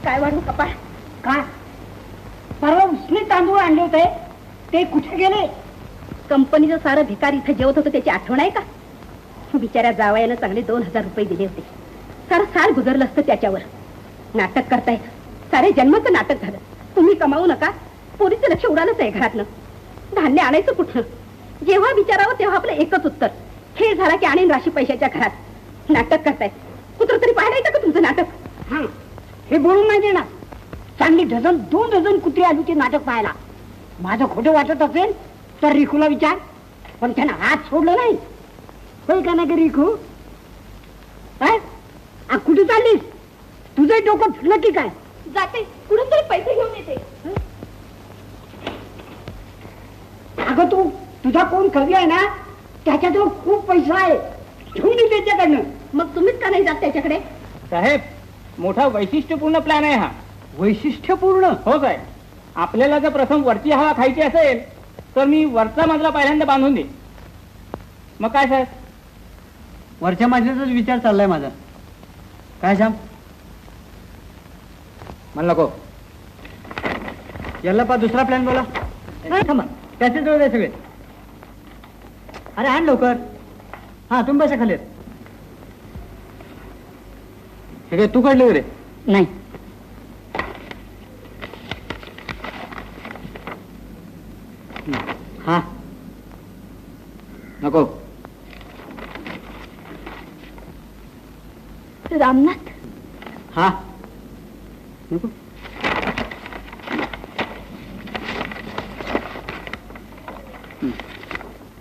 काय वाढू कपाळ? काय परवा उसने तांदूळ आणले होते ते कुठे गेले? कंपनीचं सारं भिकार इथं जेवत होतं त्याची आठवण आहे का? बिचाऱ्या जावयानं चांगले 2000 रुपये दिले होते. सारं सार गुजरलं असतं त्याच्यावर. नाटक करतायत, सारे जन्माचं नाटक झालं. तुम्ही कमावू नका, पोरीचं लक्ष उडालच आहे घरातनं. धान्य आणायचं कुठं? जेव्हा विचारावं तेव्हा आपलं एकच उत्तर, खेळ झाला की आणीन राशी पैशाच्या घरात. नाटक करतायत. कुत्र तरी पाहायला येतं का तुमचं नाटक? हा हे बोलून नाही देणार. चांगली डझन 2 डझन कुत्री आली ते नाटक पाहायला. माझं खोटं वाटत असेल तर रिखूला विचार, पण त्यानं हात सोडलं नाही. होय का नाही रिखू? काय कुठे चाललीस? तुझं डोकं फिरलं की काय? जाते कुठून तरी पैसे घेऊन येते. अगं तुझा कोण कवी आहे ना, त्याच्याजवळ खूप पैसा आहे, घेऊन ये त्याच्याकडनं. मग तुम्हीच का नाही जात त्याच्याकडे? साहेब, मोठा वैशिष्ट्यपूर्ण प्लॅन आहे हा. वैशिष्ट्यपूर्ण? हो साहेब, आपल्याला जर प्रथम वरची हवा खायची असेल तर मी वरचा मजला पहिल्यांदा बांधून दे. मग काय साहेब? वरच्या मजल्याचाच विचार चाललाय माझा. काय श्याम? मला नको. याला पा दुसरा प्लॅन बोला. नाही थांबा, त्याचे जवळ आहे सगळे. अरे आण लवकर. हा तुम्ही बसा खाली. हे काय तू काढले रे? नाही हा नको. रामनाथ, हा नको.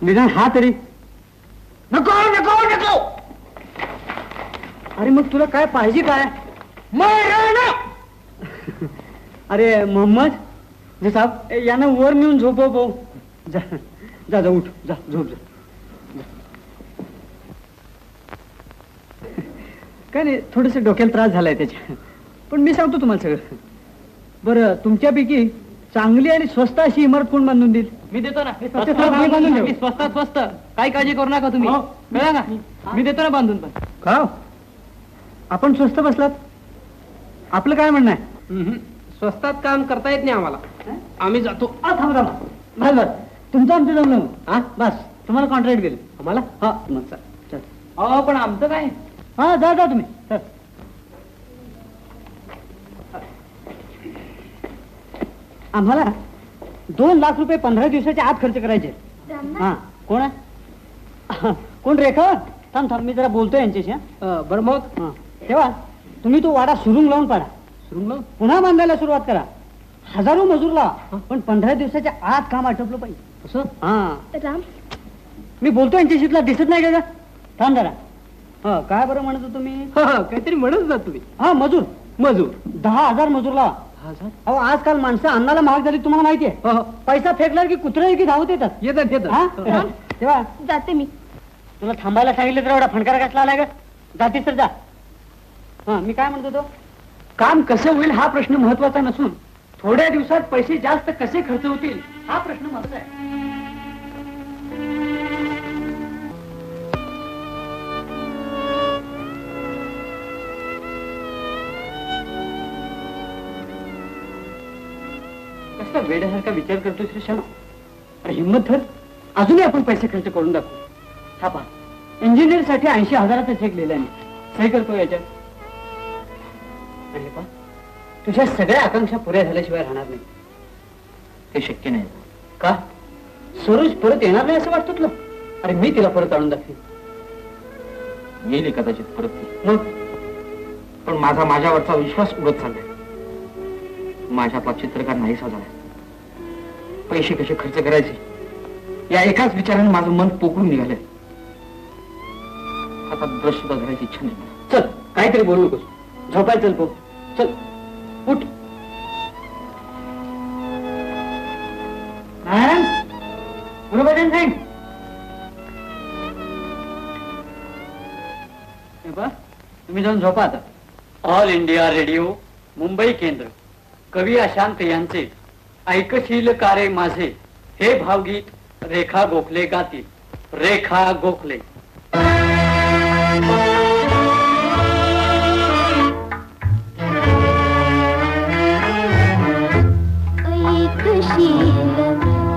निदान हा तरी. नको नको नको. अरे मग तुला काय पाहिजे काय? अरे मोहम्मद जे साहेब, यांना वर नेऊन झोपव. जा जा जा, उठ जा, झोप जा. काय नाही, थोडस डोक्याला त्रास झालाय त्याच्या, पण मी सांगतो तुम्हाला सगळं. बरं, तुमच्यापैकी चांगली आणि स्वस्त अशी इमारत कोण बांधून देईल? मी देतो ना. बांधून ठेव. स्वस्तात स्वस्त, काही काळजी करू नका तुम्ही. कळलं ना? मी देतो ना बांधून. पण का आपण स्वस्त बसलात? आपलं काय म्हणणं आहे? स्वस्तात काम करता येत नाही आम्हाला. आम्ही जातो. थांबा. बस बस, तुमचं आमचं जमलं मग. हा बस, तुम्हाला कॉन्ट्रॅक्ट दिलं आम्हाला. हा मग चल. अहो पण आमचं काय? हा जा जा तुम्ही. चल. आम्हाला 2 लाख रुपये 15 दिवसाच्या आत खर्च करायचे. हा कोण आहे? कोण? रेखा? थांब मी जरा बोलतोय यांच्याशी. बरं मग हा तेव्हा तुम्ही तो वाडा सुरुंग लावून पाडा. सुरुंग लावून पुन्हा बांधायला सुरुवात करा. 1000 मजूर लावा, पण 15 दिवसाच्या आत काम आटपलं पाहिजे. असं? हा राम, मी बोलतोय यांच्याशी, तुला दिसत नाही का? थांब जरा. हा काय बरं म्हणत तुम्ही? काहीतरी म्हणत जा तुम्ही. हा मजूर 10,000 मजूर लावा. अहो आजकाल माणसं अन्नाला महाग झाली, तुम्हाला माहितीये. पैसा फेकला की कुत्रे की धावत येतात. हा? तेव्हा जाते मी. तुला थांबायला सांगितलं तर एवढा फणकार कसला आलाय का? जातीस तर जा. हा मी काय म्हणतो, तो काम कसं होईल हा प्रश्न महत्वाचा नसून थोड्या दिवसात पैसे जास्त कसे खर्च होतील हा प्रश्न महत्वाचा आहे. कसला वेड्यासारखा विचार करतोय श्री श्याम? अरे हिंमत धर, अजूनही आपण पैसे खर्च करून दाखवू. हा पहा, इंजिनियर साठी 80,000चा चेक लिहिला मी. सही करतो याच्यात. आणि पहा, तुझ्या सगळ्या आकांक्षा पुऱ्या झाल्याशिवाय राहणार नाही. ते शक्य नाही. का? सरोज परत येणार नाही असं वाटतं तुला? अरे मी तिला परत आणून दाखवेन. येईल कदाचित परत ती. मग पण माझ्यावरचा विश्वास उडत चाललाय. माझ्यातला चित्रकार नाहीसा झालाय. पैसे कसे खर्च करायचे या एकाच विचाराने माझं मन पोकळून निघालंय. आता ब्रश सुद्धा धरायची इच्छा नाही. चल, काहीतरी बोलू नकोस. झोपाय चल पो. चल उठ. नारायण, बरोबर आहे. तुम्ही जाऊन झोपा आता. ऑल इंडिया रेडिओ मुंबई केंद्र कवी अशांत यांचे ऐकशील कारे माझे हे भावगीत रेखा गोखले गातील. रेखा गोखले. ऐकशील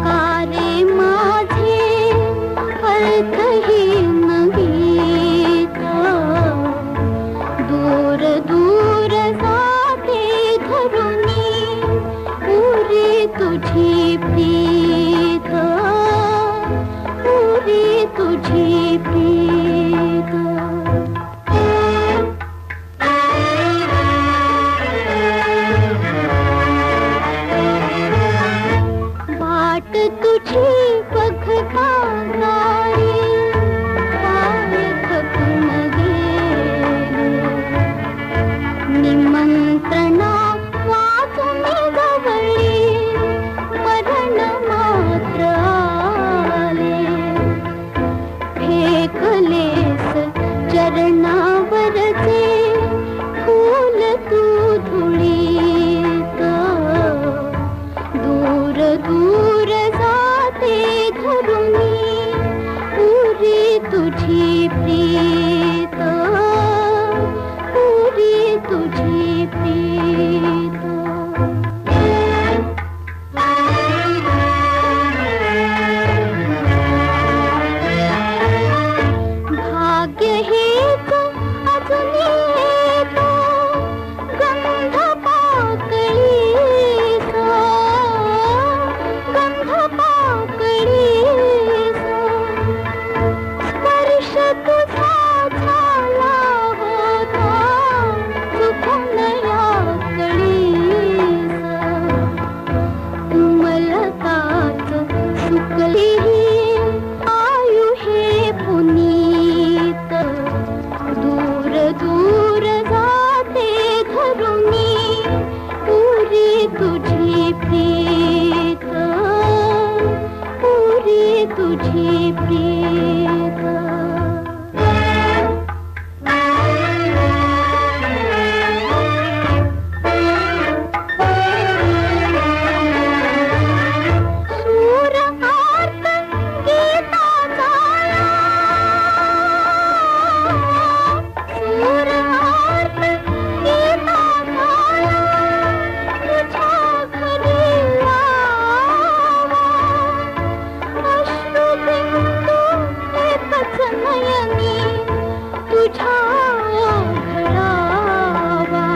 कारे माझे अर्थहीन गीत, दूर दूर जाते धरुनी पुरी तुझी प्रीत, पुरी तुझी प्रीत. वाट तुझी बघता जाई पाय थकून गेले, निमंत्रणा वाचून गवळी मरण मात्र आले. फेकलेस चरणावरचे फूल तू धुळीत, दूर दूर जाते धरुनी पुरी तुझी प्रीत, पुरी तुझी प्रीत. भाग्य हेच अजून येतो गंध पाकळीचा, गंध पाकळीचा. स्पर्श तुझा झाला होता चुकून या कळीचा, उमलताच सुकली आयु हे पुनीत, दूर दूर जाते धरुनी पुरी तुझी प्रीत, पुरी तुझी प्रीत. सूर आर्त गीताचा, सूर आर्त गीताचा तुझ्या घरी लावा. अश्रुबिंदू एकच नयनी तुझ्या घडावा.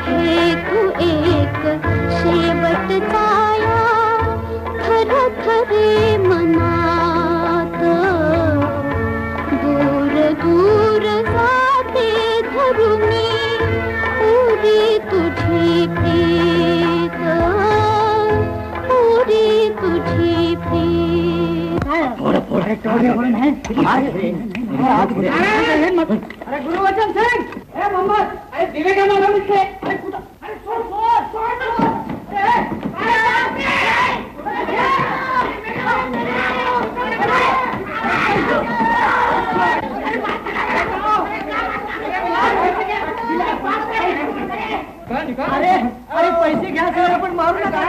हे तू एक शेवटचा या थर थरे मनात, दूर दूर जाते धरुनी पुरी तुझी प्रीत, पुरी तुझी प्रीत. अरे गुरुवचन सिंग, हे मोहम्मद, अरे विवेकानंद मिळते. अरे कुठं? अरे सोड सोड सोड सोड. अरे अरे पैसे घ्या सर, पण मारू नका.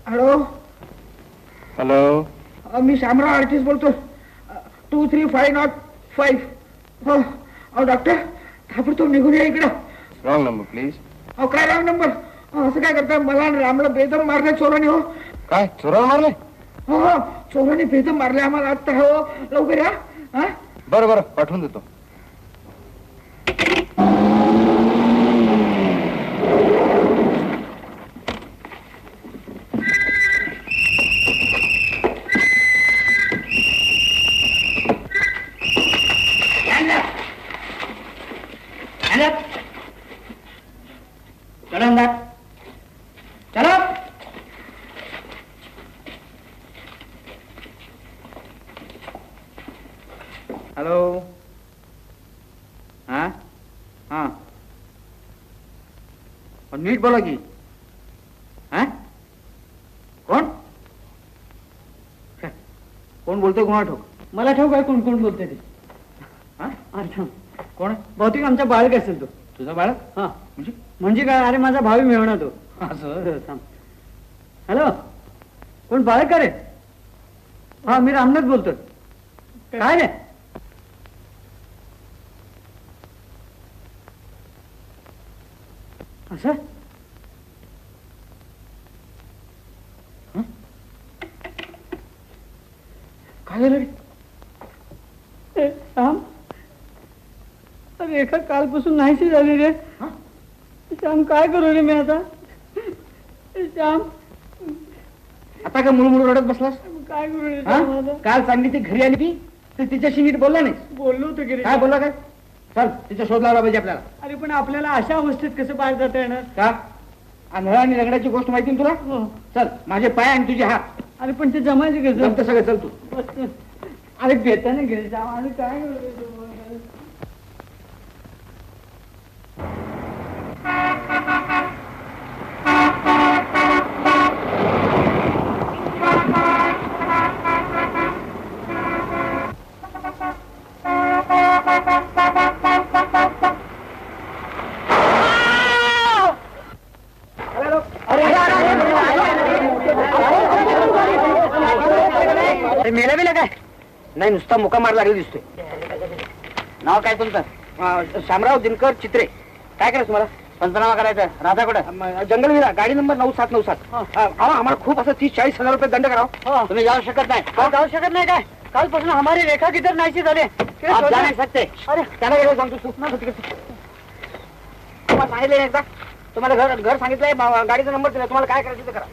हॅलो हॅलो, मी शामराव आर्टिस्ट बोलतो. 2355. हो अहो डॉक्टर, ताबडतोब निघून या इकडं. Wrong number please. अहो काय रॉंग नंबर? असं काय करताय? मला आणि रामला बेदम मारले चोराने. हो काय चोराला मारले? हो हो, चोराने बेदम मारले आम्हाला आता. हो लवकर या. हा बरं बरं, पाठवून देतो. चला अंदर चलो. हॅलो. हा हा पण नीट बोला की. हा कोण कोण बोलतोय कोणा ठाऊक. मला ठाऊक आहे कोण कोण बोलते ते. हा अच्छा कोण बहुतेक आमचा बाळक असेल तो. तुझा बाळक. हा म्हणजे म्हणजे काय, अरे माझा भावी मिळवणार तो. असं. थांब. हॅलो, कोण बाळक का रे? हा मी रामनाथ बोलतोय. काय रे? असं काय झालं रे? श्याम, रेखा कालपासून नाहीशी झाली रे. श्याम काय करू रे मी आता? श्याम आता का मुळमुळ रडत बसलास? काय करू रे हा? श्याम आता? काल चांगली ती घरी आली ती तर तिच्याशी नीट बोलला नाही. बोललो होतो की रे. काय बोलला काय? चल तिचा शोध लावला पाहिजे आपल्याला. अरे पण आपल्याला अशा अवस्थेत कसं बाहेर जाता येणार? का आंधळा आणि रगड्याची गोष्ट माहिती ना तुला? हो. चल माझे पाय आणि तुझे हात अरे पण ते जमायचं जमतं कसं? सगळं. चल तू. अरे घेताना घे श्याम, अरे काय करू रे तू? मेला बिला काय? नाही, नुसता मुका मार लागला दिसतोय. नाव काय तुमचं? शामराव दिनकर चित्रे. काय करायचं तुम्हाला? पंचनामा करायचा. राधा कुठं? जंगल विरा, गाडी नंबर 9797. आम्हाला खूप असं 30-40 हजार रुपये दंड करावं. तुम्ही जाऊ शकत नाही. जाऊ शकत नाही काय? कालपासून हमारी रेखा किधर नाहीशी झाले. आप जा नाही सकते. अरे त्याला वेगळं सांगतो तू. तुम्हाला सांगितलं एकदा, तुम्हाला घर सांगितलंय, गाडीचा नंबर दिला, तुम्हाला काय करायचं ते करा.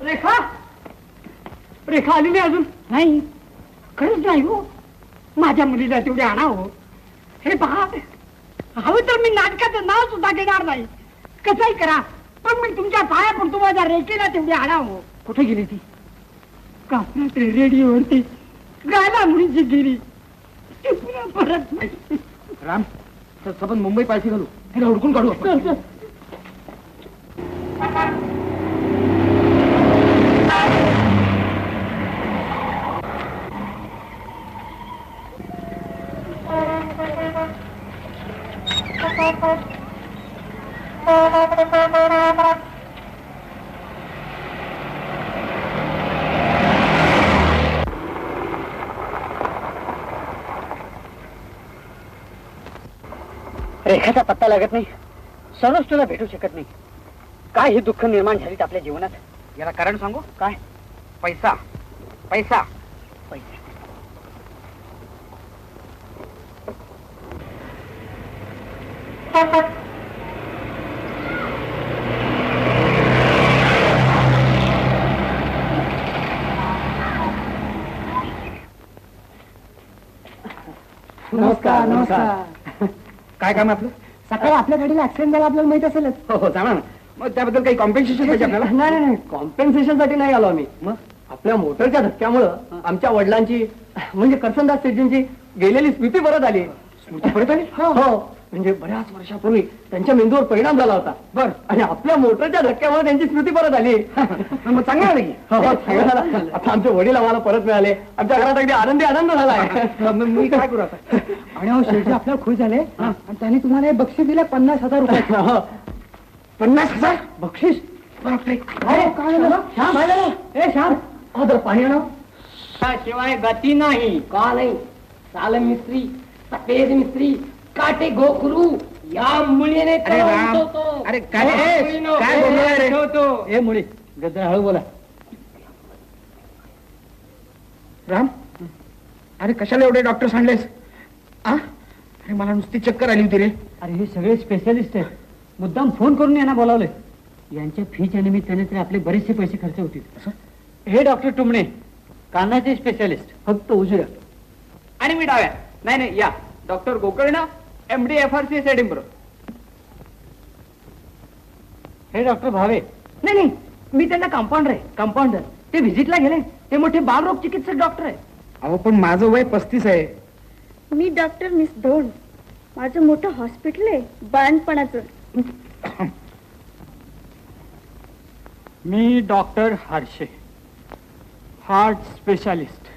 रेखा, रेखा आली नाही अजून? नाही, खरंच नाही हो. माझ्या मुलीला तेवढे आणा हो. हे पहा, हवं तर मी नाटकाचं नाव सुद्धा घेणार नाही. कसंही करा, पण मी तुमच्या पाया पडतो. माझ्या रेखेला तेवढे आणा हो. कुठे गेली ती? कापणात रेडिओवरती गायला मुलीची गेली. ती पुन्हा परत नाही. राम, तर आपण मुंबई पालखी घालू. तिला हुडकून काढू आपण. चल, चल. रेखाचा पत्ता लागत नाही. सर्वच तुला भेटू शकत नाही. काय हे दुःख निर्माण झालीत आपल्या जीवनात? याला कारण सांगू? काय? पैसा पैसा पैसे. नमस्कार, नमस्कार. काय काम आहे आपलं? सकाळी आपल्या गाडीला ऍक्सिडेंट झाला, आपल्याला माहित असेलच. हो हो जाणार ना. मग त्याबद्दल काही कॉम्पेन्सेशन पाहिजे आपल्याला? नाही नाही, कॉम्पेन्सेशन साठी नाही आलो आम्ही. मग आपल्या मोटरच्या धक्क्यामुळं आमच्या वडिलांची म्हणजे करसनदास सेठजींची गेलेली स्मृती परत आली. स्मृती परत आली? हो, म्हणजे बऱ्याच वर्षापूर्वी त्यांच्या मेंदूवर परिणाम झाला होता. बर. आणि आपल्या मोटरच्या धक्क्यामुळे त्यांची स्मृती परत आली. मग चांगलं झालं की. हो, चांगलं झालं. आता आमचे वडील आम्हाला परत मिळाले. आमच्या घरात अगदी आनंदी आनंद झालाय. मग मी काय करू आता? आणि अहो शेठजी आपल्याला खुश झाले आणि त्यांनी तुम्हाला हे बक्षीस दिलं 50,000 रुपये. 50,000 बक्षीस? बापरे. अरे काय झालं? श्याम, काय झालं? ए श्याम, जर पाणी आणा. शिवाय गती नाही. का नाही? साल मिस्त्री, सफेद मिस्त्री, काटे गोखरू या मुलीने अरे राम, अरे काय काय बोलतोय रे? ए मुली, गजरा हळू बोला. राम, अरे कशाला एवढे डॉक्टर आणलेस? अरे मला नुसती चक्कर आली होती रे. अरे हे सगळे स्पेशलिस्ट आहेत. मुद्दाम फोन करून यांना बोलावलंय. यांच्या फीच्या निमित्ताने तरी आपले बरेचसे पैसे खर्च होतील. हे डॉक्टर टुमणे, कानाचे स्पेशालिस्ट, फक्त उजव्या. आणि मी डाव्या. नाही नाही, या doctor Gokarna, MD FRCS Edinburgh. हे डॉक्टर भावे. नाही नाही, मी त्यांना कंपाऊंडर आहे. कंपाऊंडर ते व्हिजिटला गेले. ते मोठे बालरोग चिकित्सक डॉक्टर आहे. अहो पण माझं वय 35 आहे. मी डॉक्टर मिस धोंड. माझं मोठं हॉस्पिटल आहे बाळणपणाचं. मी डॉक्टर हर्षे, हार्ट स्पेशालिस्ट.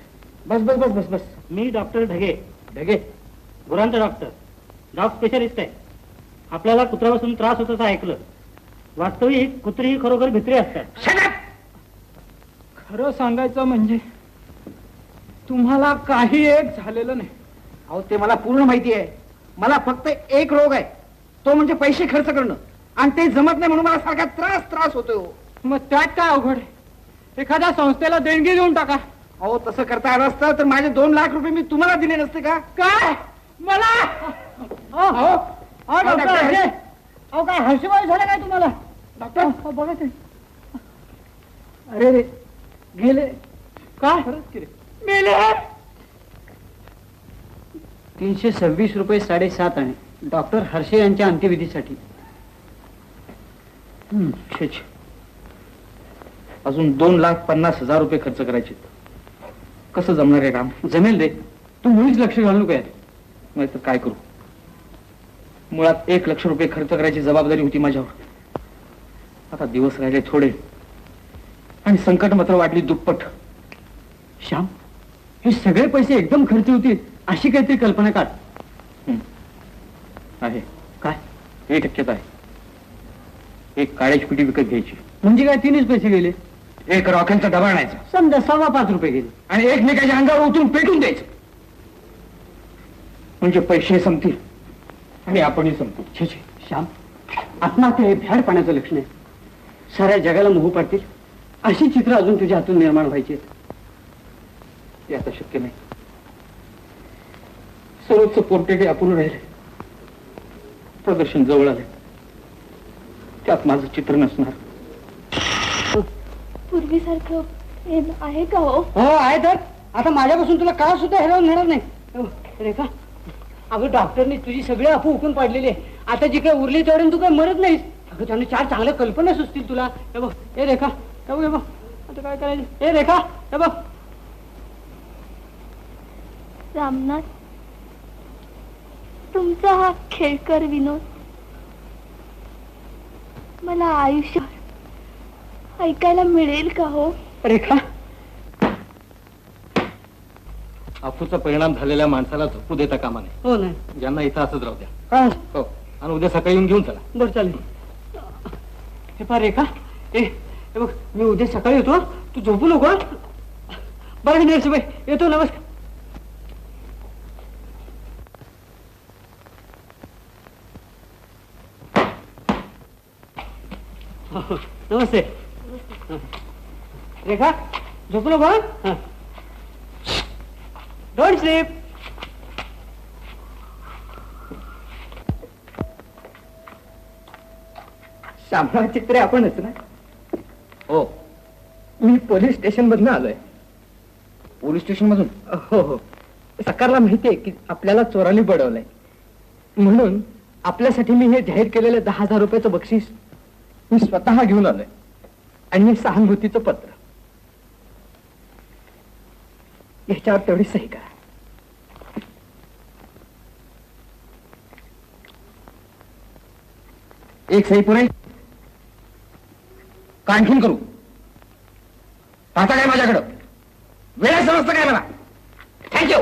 बस बस बस बस बस. मी डॉक्टर ढगे. ढगे गुरांचा डॉक्टर, डॉग स्पेशालिस्ट आहे. आपल्याला कुत्र्यापासून त्रास होत असं ऐकलं. वास्तविक कुत्री ही खरोखर भित्री असतात. खरं सांगायचं म्हणजे तुम्हाला काही एक झालेलं नाही. अहो ते मला पूर्ण माहिती आहे. मला फक्त एक रोग आहे, तो म्हणजे पैसे खर्च करणं. आणि ते जमत नाही म्हणून मला सारखा त्रास होतो. मग त्यात काय अवघड आहे? एखाद्या संस्थेला देणगी देऊन टाका. अहो तसं करता आलं असतं तर माझे 2 लाख रुपये मी तुम्हाला दिले नसते का? काय मला? डॉक्टर हर्षे, अहो काय हर्षवाय झालं काय तुम्हाला? डॉक्टर बघा ते. अरे रे, गेले काय? मेले. 326 रुपये 7.5 आणे डॉक्टर हर्षे यांच्या अंत्यविधीसाठी. छे छे. अजून 2,50,000 रुपये खर्च करायचे. कसं जमणार आहे काम? जमेल रे, तू मुळीच लक्ष घालू नका यात. नाही तर काय करू? मुळात 1 लाख रुपये खर्च करायची जबाबदारी होती माझ्यावर. आता दिवस राहिले थोडे आणि संकट मात्र वाढली दुप्पट. श्याम, हे सगळे पैसे एकदम खर्च होतील अशी काहीतरी कल्पना काढ. आहे काय? 1% आहे. एक काळ्याची पिटी विकत घ्यायची. म्हणजे काय 3च पैसे गेले? एक रॉकेलचा डबा आणायचा समजा 5.25 रुपये गेले. आणि एकमेकाच्या अंगावर उतरून पेटून द्यायचं. म्हणजे पैसे संपतील आणि आपणही संपू. छे छे श्याम, आत्महत्या हे भ्याड पाण्याचं लक्षण आहे. साऱ्या जगाला मोह पडतील अशी चित्र अजून तुझ्या हातून निर्माण व्हायची. ते आता शक्य नाही. सर्वोच्च पोर्ट्रेट अपूर्ण राहिले. प्रदर्शन जवळ आले, त्यात माझं चित्र नसणार. पूर्वीसारखं प्रेम आहे का हो? हो आहे तर. आता माझ्यापासून तुला का सुद्धा हेरावून मिळणार नाही. रेखा, अगं डॉक्टरने तुझी सगळी अफू उकून पाडलेली आहे. आता जी काय उरली तेवढी तू काय मरत नाहीस. अगं त्याने 4 चांगल्या कल्पना सुचतील तुला. हे बघ, हे रेखा, हे बघ, हे बघ, आता काय करायचं? हे रेखा, हे बघ. रामनाथ, तुमचा हा खेळकर विनोद मला आयुष्यात ऐकायला मिळेल का हो? रेखा, अफूचा परिणाम झालेल्या माणसाला झोपू देता कामा नये. हो नाही ज्यांना इथं असंच राहू द्या. काय? हो, आणि उद्या सकाळी येऊन घेऊन चला. बरं चालेल. हे पहा रेखा, हे बघ, मी उद्या सकाळी येतो. तू झोपू नको. बरं नरसीबाई, येतो. नमस्कार. नमस्ते. रेखा, झोपू नको. Don't sleep. शामराव चित्रे आपणच ना? हो, मी पोलीस स्टेशन मधून आलोय. पोलीस स्टेशन मधून? हो हो. सरकारला माहितीये की आपल्याला चोरांनी बडवलंय, म्हणून आपल्यासाठी मी हे जाहीर केलेलं 10,000 रुपयाचं बक्षीस मी स्वतः घेऊन आलोय. आणि हे सहानुभूतीचं पत्र. याच्यावर तेवढी सही करा. एक सही पुरे का आणखीन करू? पाहता काय माझ्याकडं? वेळ समजतं काय मला? थँक्यू.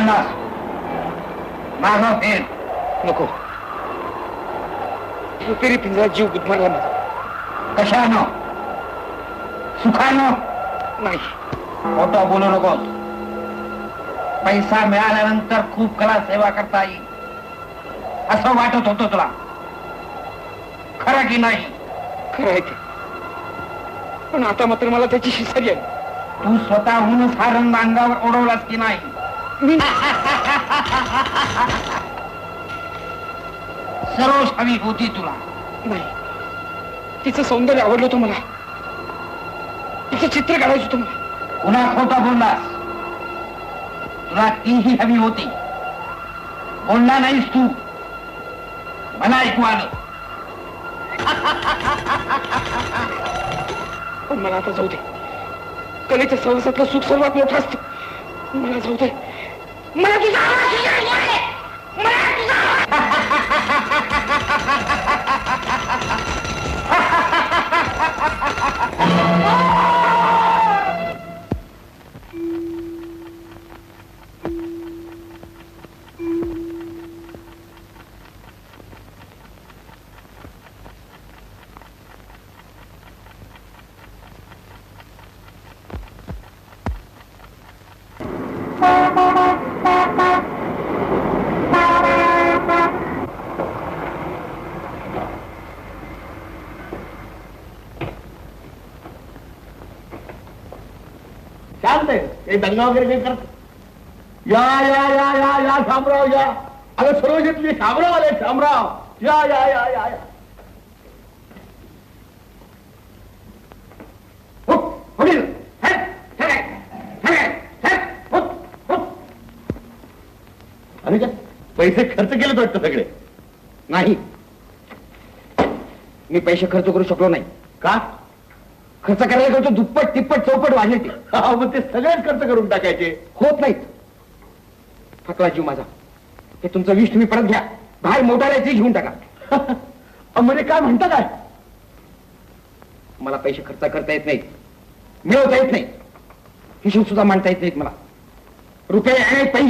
चाललास मागं फेर. नको रुपेरी पिंजरा जीव गुदमरला माझा. कशानं सुखानं नाही खोटं बोलू नको. पैसा मिळाल्यानंतर खूप कला सेवा करता येईल असं वाटत होतं तुला, खरं की नाही? खरं आहे ते, पण आता मात्र मला त्याची शिसारी आली. तू स्वतःहूनच हा रंग अंगावर ओढवलास की नाही? मी सरोज हवी होती तुला. नाही, तिचं सौंदर्य आवडलं होतं मला, तिचं चित्र काढायचं होतं मला. पुन्हा खोटं बोललास. तुला तीही हवी होती, बोलला नाहीस तू, मला ऐकू आलं. पण मला आता जाऊ दे. कलेच्या सहवासातलं सुख सर्वात मोठं असतं. मला जाऊ दे. मला तुझा आवाज येतोय. मला तुझा शांत आहे, काही दंगा वगैरे काही करत. या या या या या शामराव या. अगं सरोजितली शामराव आले. शामराव या या या या या. हुप, हुडील. हेट, हेट, हेट, हेट, हुप, हुप. आणि काय पैसे खर्च केलेत वाटतं सगळे? नाही, मी पैसे खर्च करू शकलो नाही. का? खर्च करायला गेलो तर दुप्पट तिप्पट चौपट वाढले ते. मग ते सगळेच खर्च करून टाकायचे. होत नाहीत. थकला जीव माझा. हे तुमचं विष तुम्ही परत घ्या. बाहेर मोटार यायचे घेऊन टाका. म्हणजे काय म्हणता काय? मला पैसे खर्च करता येत नाहीत, मिळवता येत नाही, हिशोब सुद्धा मांडता येत नाहीत मला. रुपये आणि पै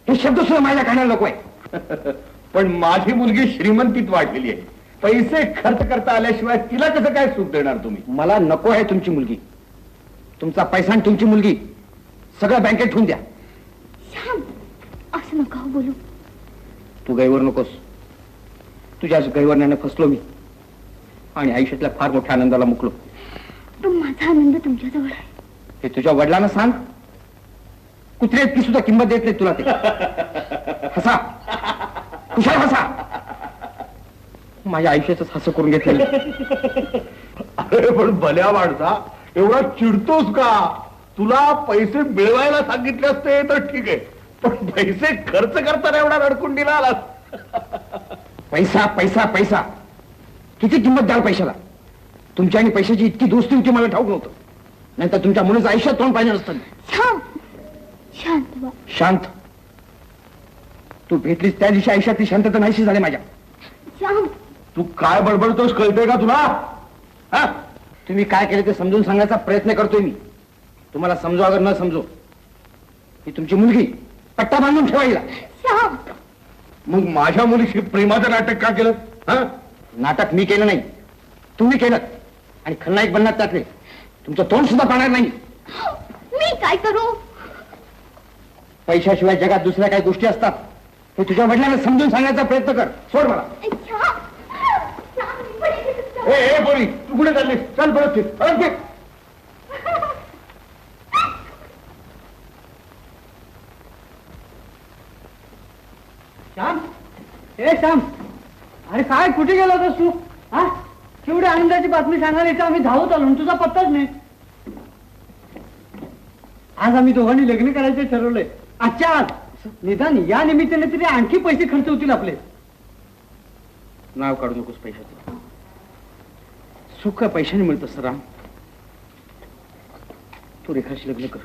हे शब्द सुद्धा माझ्या कानाला नको आहे. पण माझी मुलगी श्रीमंतीत वाढलेली आहे. पैसे खर्च करता आल्याशिवाय तिला कसं काय सुख देणार तुम्ही? मला नको आहे तुमची मुलगी. तुमचा पैसा आणि तुमची मुलगी सगळं बँकेत ठेवून द्या. श्याम, असं नका हो बोलू. तू गैवर नकोस. तुझ्या गैवरण्याने फसलो मी आणि आयुष्यातल्या फार मोठ्या आनंदाला मुकलो. पण माझा आनंद तुमच्याजवळ आहे. हे तुझ्या वडिलांना सांग. कुत्रे इतकी सुद्धा किंमत देत नाही तुला ते. हसा, कुशाल हसा. माझ्या आयुष्याच हसं करून घेतलं. अरे पण भल्या माणसा, एवढा चिडतोस का? तुला पैसे मिळवायला सांगितले असते तर ठीक आहे, पण पैसे खर्च करताना एवढा रडकुंडीला आलास. पैसा पैसा पैसा, किती किंमत द्याल पैशाला? तुमच्या आणि पैशाची इतकी दोस्ती होती मला ठाऊक नव्हतं. नाहीतर तुमच्या मुलाचं आयुष्यात तोंड पाहिजे नसतं. श्याम, शांत व्हा. शांत? तू भेटलीस त्या दिवशी आयुष्यातली शांतता नाहीशी झाली माझ्या. श्याम, तू काय बडबडतोस कळतंय का तुला? हा? तुम्ही काय केले ते समजून सांगायचा प्रयत्न करतोय मी. तुम्हाला समजू अगर न समजू, ही तुमची मुलगी पट्टा बांधून ठेवायला. श्याम, मग माझ्या मुलीशी प्रेमाचं नाटक का केलं? हा? नाटक मी केलं नाही, तुम्ही केलं. आणि खलनायक बनणार त्यातले. तुमचं तोंड सुद्धा पाहणार नाही. मी काय करू? पैशाशिवाय जगात दुसऱ्या काही गोष्टी असतात, हे तुझ्या वडिलांना समजून सांगायचा प्रयत्न कर. सोड मला. श्याम, श्याम, पडे तुझं. ए बोरी, तू कुठे चाललीस? चल परत फिर, परत फिर. श्याम, ए श्याम, अरे काय कुठे गेला होतास तू? हा, केवढी आनंदाची बातमी सांगायला इथं आम्ही धावत आलो, तुझा पत्ताच नाही. आज आम्ही दोघांनी लग्न करायचे ठरवलंय. आजच्या आज निदान या निमित्ताने तरी आणखी पैसे खर्च होतील आपले. नाव काढू नकोस पैशाचं. सुख पैशाने मिळत असतं राम. तू रेखाशी लग्न कर.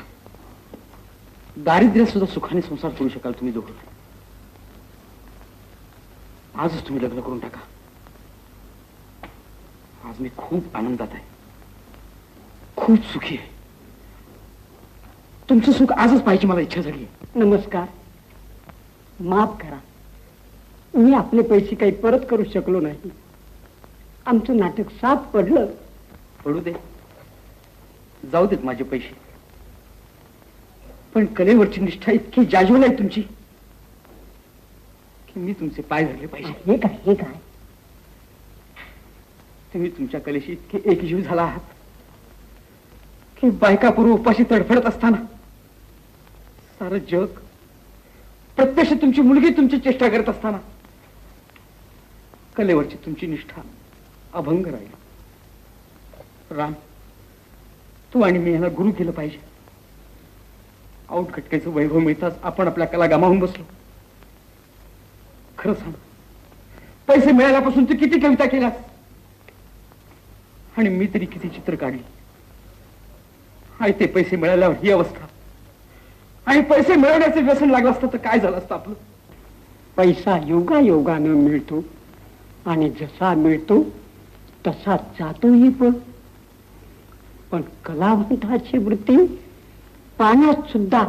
दारिद्र्यात सुद्धा सुखाने संसार करू शकाल तुम्ही दोघं. आजच तुम्ही लग्न करून टाका. आज मी खूप आनंदात आहे, खूप सुखी आहे. तुमचं सुख आजच पाहायची मला इच्छा झाली. नमस्कार. माफ करा, मी आपले पैसे काही परत करू शकलो नाही. आमचं नाटक साफ पडलं. पडू दे, जाऊ देत माझे पैसे, पण कलेवरची निष्ठा इतकी जाजवल आहे तुमची की मी तुमचे पाय धरले पाहिजे. हे काय, हे काय? तुम्ही तुमच्या कलेशी इतके एकजीव झाला आहात की बायकापूर्व उपाशी तडफडत असताना सारं जग प्रत्यक्ष तुमची मुलगी तुमची चेष्टा करत असताना कलेवरची तुमची निष्ठा अभंग राहील. राम, तू आणि मी याला गुरु केलं पाहिजे. आऊट घटकेचं वैभव मिळताच आपण आपल्या कला गमावून बसलो. खरं सांग, पैसे मिळाल्यापासून तू किती कविता केल्यास आणि मी तरी किती चित्र काढली. आणि ते पैसे मिळाल्यावर ही अवस्था, आणि पैसे मिळवण्याचे व्यसन लागलं असतं तर काय झालं असतं आपलं. पैसा योगायोगानं मिळतो आणि जसा मिळतो तसा जातोही. पण कलावंताची वृत्ती पाण्यात सुद्धा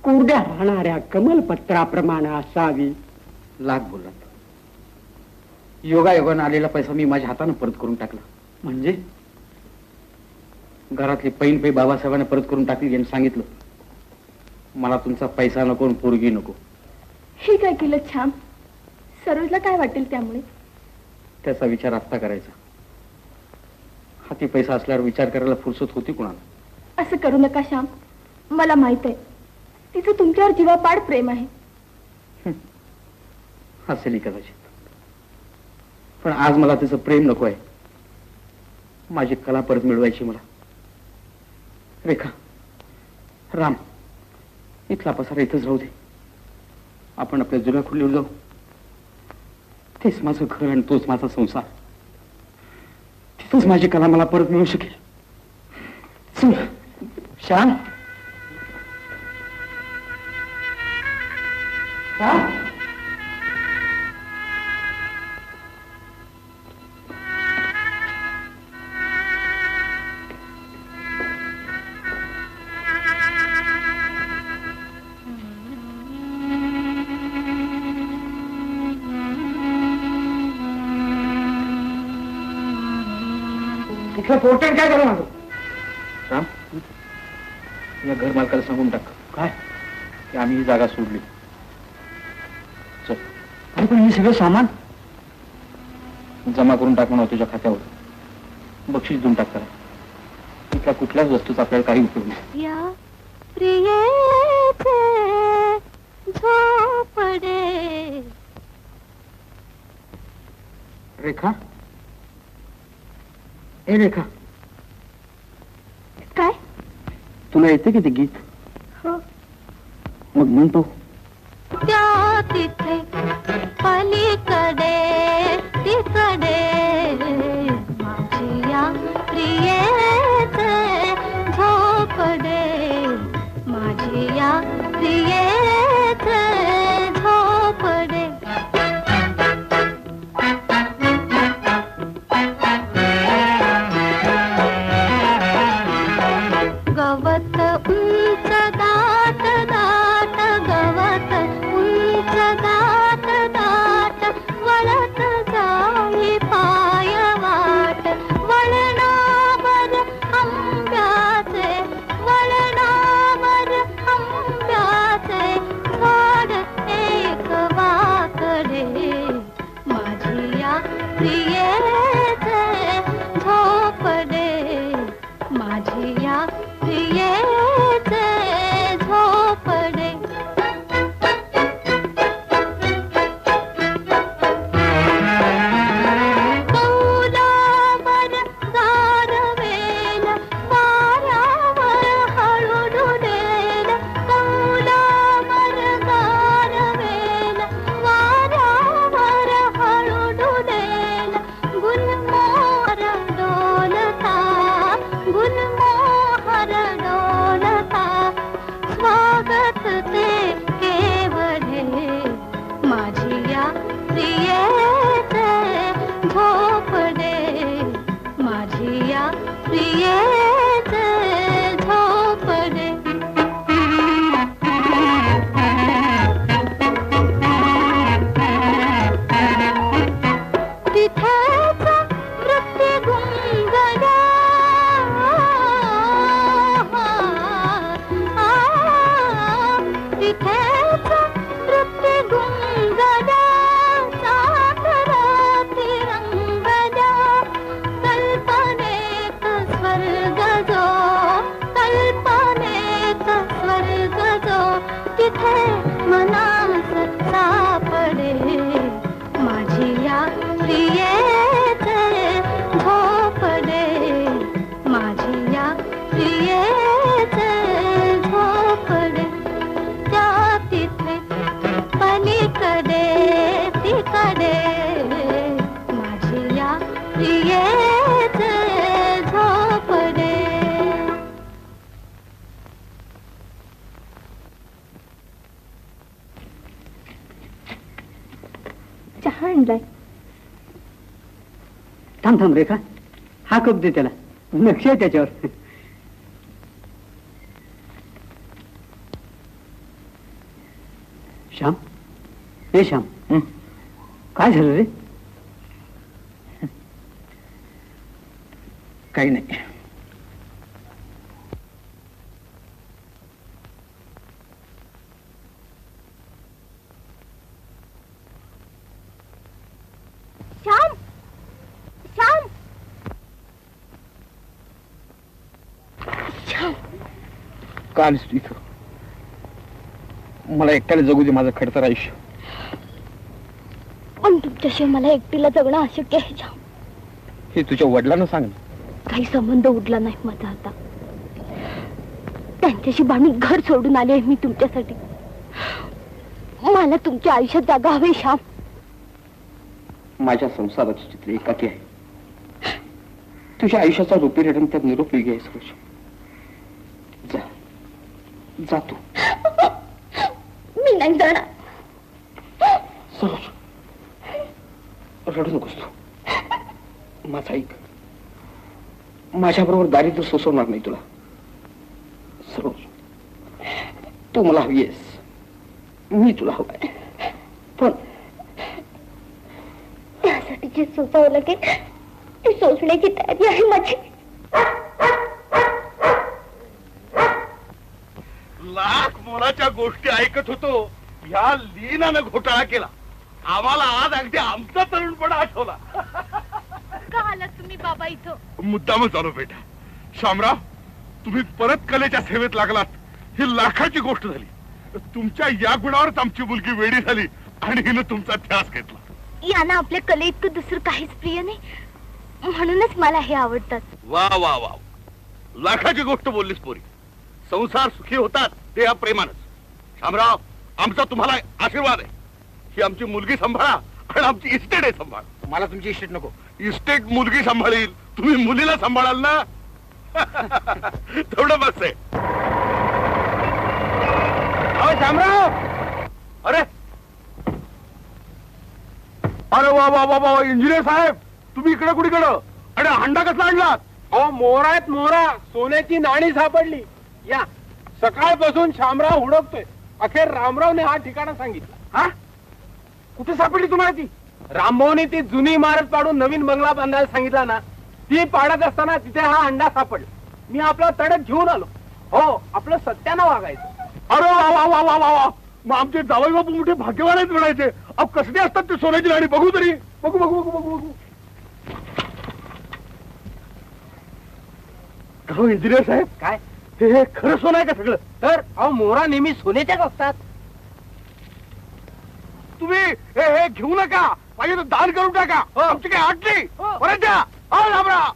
कोरड्या राहणाऱ्या कमलपत्राप्रमाणे असावी. लाख बोललात. योगायोगानं आलेला पैसा मी माझ्या हाताने परत करून टाकला. म्हणजे घरातली पैन पै बाबासाहेबांना परत करून टाकली यांनी सांगितलं. मला तुमचा पैसा नको, पोरगी नको. हे काय केलं छान? सरोजला काय वाटेल त्यामुळे? त्याचा विचार आत्ता करायचा. हाती पैसा असल्यावर विचार करायला फुरसत होती कुणाला? असं करू नका श्याम. मला माहित आहे तिचं तुमच्यावर जीवापाड प्रेम आहे. असेल कदाचित, पण आज मला तिचं प्रेम नको आहे. माझी कला परत मिळवायची मला. रेखा, राम, इथला पसारा इथंच राहू दे. आपण आपल्या जुन्या खोलीवर जाऊ. तेच माझं घर आणि तोच माझा संसार. तिथंच माझी कला मला परत मिळू शकेल. चल श्याम. इथलं पोर्ट्रेट काय करू माझं? राम, या घर मालकाला सांगून टाक. काय? की आम्ही ही जागा सोडली. चल. अरे पण हे सगळं सामान जमा करून टाक म्हणा तुझ्या खात्यावर. बक्षीस देऊन टाक त्याला. इथल्या कुठल्याच वस्तूचा आपल्याला काही उपयोग नाही. या प्रियेचे झोपडे. रेखा, ए रेखा, काय? तुला येते की ते गीत? हो. मग म्हणतो. त्या तिथे पलीकडे तिकडे माझी या प्रियेचे झोपडे. माझी या प्रियेचे झोपडे. गवत उंच दाट दाट, गवत उंच दाट दाट, वळत जाई पाय वाट. वळणावर आंब्याचे, वळणावर आंब्याचे चहा आणलाय. थांब थांब रेखा, हा कप दे त्याला, नक्षी आहे त्याच्यावर. श्याम, हे श्याम, काय झालं रे? काही नाही. श्याम श्याम श्याम का आलीस तू इथं? मला एकट्याला जगू दे माझं खडतर आयुष्य. पण तुमच्याशिवाय मला एकटीला जगणं अशक्य आहे श्याम. हे तुझ्या वडिलांना सांग. काही संबंध उडला नाही माझा आता. त्यांच्याशी भांडून घर सोडून आले आहे मी तुमच्यासाठी. मला तुमच्या आयुष्यात जागा हवी श्याम. माझ्या संसाराचे चित्र एकाकी आहे. तुझ्या आयुष्याचा रूपी रेडन त्यात निरोप घे सरोज. जा जा तू. मी नाही जाणार. सरोज रडू नकोस तू. माझा ऐक. माझ्या बरोबर दारिद्र्य सोसवणार नाही तुला. सरोज तू मला हवी आहेस, मी तुला हवाय. पण त्यासाठी जे सोसावं लागेल ते सोसण्याची तयारी आहे माझी. लाख मोलाच्या गोष्टी ऐकत होतो, ह्या लीनानं घोटाळा केला. आम्हाला आज अगदी आमचा तरुणपणा आठवला. का आलात तुम्ही बाबा इथं? मुद्दामच आलो बेटा. शामराव, तुम्ही परत कलेच्या सेवेत लागलात, ही लाखाची गोष्ट झाली. तुमच्या या गुणावरच आमची मुलगी वेडी झाली आणि हिनं तुमचा ध्यास घेतला. यांना आपल्या कले इतकं दुसरं काहीच प्रिय नाही, म्हणूनच मला हे आवडतात. वा वा वा, लाखाची गोष्ट बोललीस पोरी. संसार सुखी होतात ते या प्रेमानच. शामराव, आमचा तुम्हाला आशीर्वाद आहे. ही आमची मुलगी सांभाळा आणि आमची इस्टेट आहे सांभाळ. मला तुमची इस्टेट नको. इस्टेट मुलगी सांभाळील, तुम्ही मुलीला सांभाळाल ना. तेवढं बस आहे. शामराव, अरे अरे वा वा वा वा, इंजिनियर साहेब, तुम्ही इकडे कुणीकडं? आणि हंडा कसला आणलात? अहो, मोहरा आहेत मोहरा. सोन्याची नाणी सापडली. या सकाळपासून शामराव हुडकतोय. अखेर रामरावने हा ठिकाणा सांगितला. हा, कुठे सापडली तुम्हाला ती? रामभाऊने ती जुनी इमारत पाडून नवीन बंगला बांधायला सांगितला ना, ती पाडत असताना तिथे हा अंडा सापडला. मी आपला तडक घेऊन आलो. हो, आपलं सत्यानं वागायचं. अरे वा वा वा वा वा वा, मग आमचे जावई बापू मोठे भाग्यवान आहेत म्हणायचे. अब कसले असतात ते सोन्याची नाणी? बघू तरी. बघू बघू बघू बघू बघू. हो इंजिनियर साहेब, काय हे खरं सोनं आहे का सगळं? तर अहो, मोहरा नेहमी सोन्याच्याच असतात. तुम्ही हे घेऊ नका, पाहिजे तर दान करून टाका. आमची काही अट नाही. परत द्या. हो रामराव.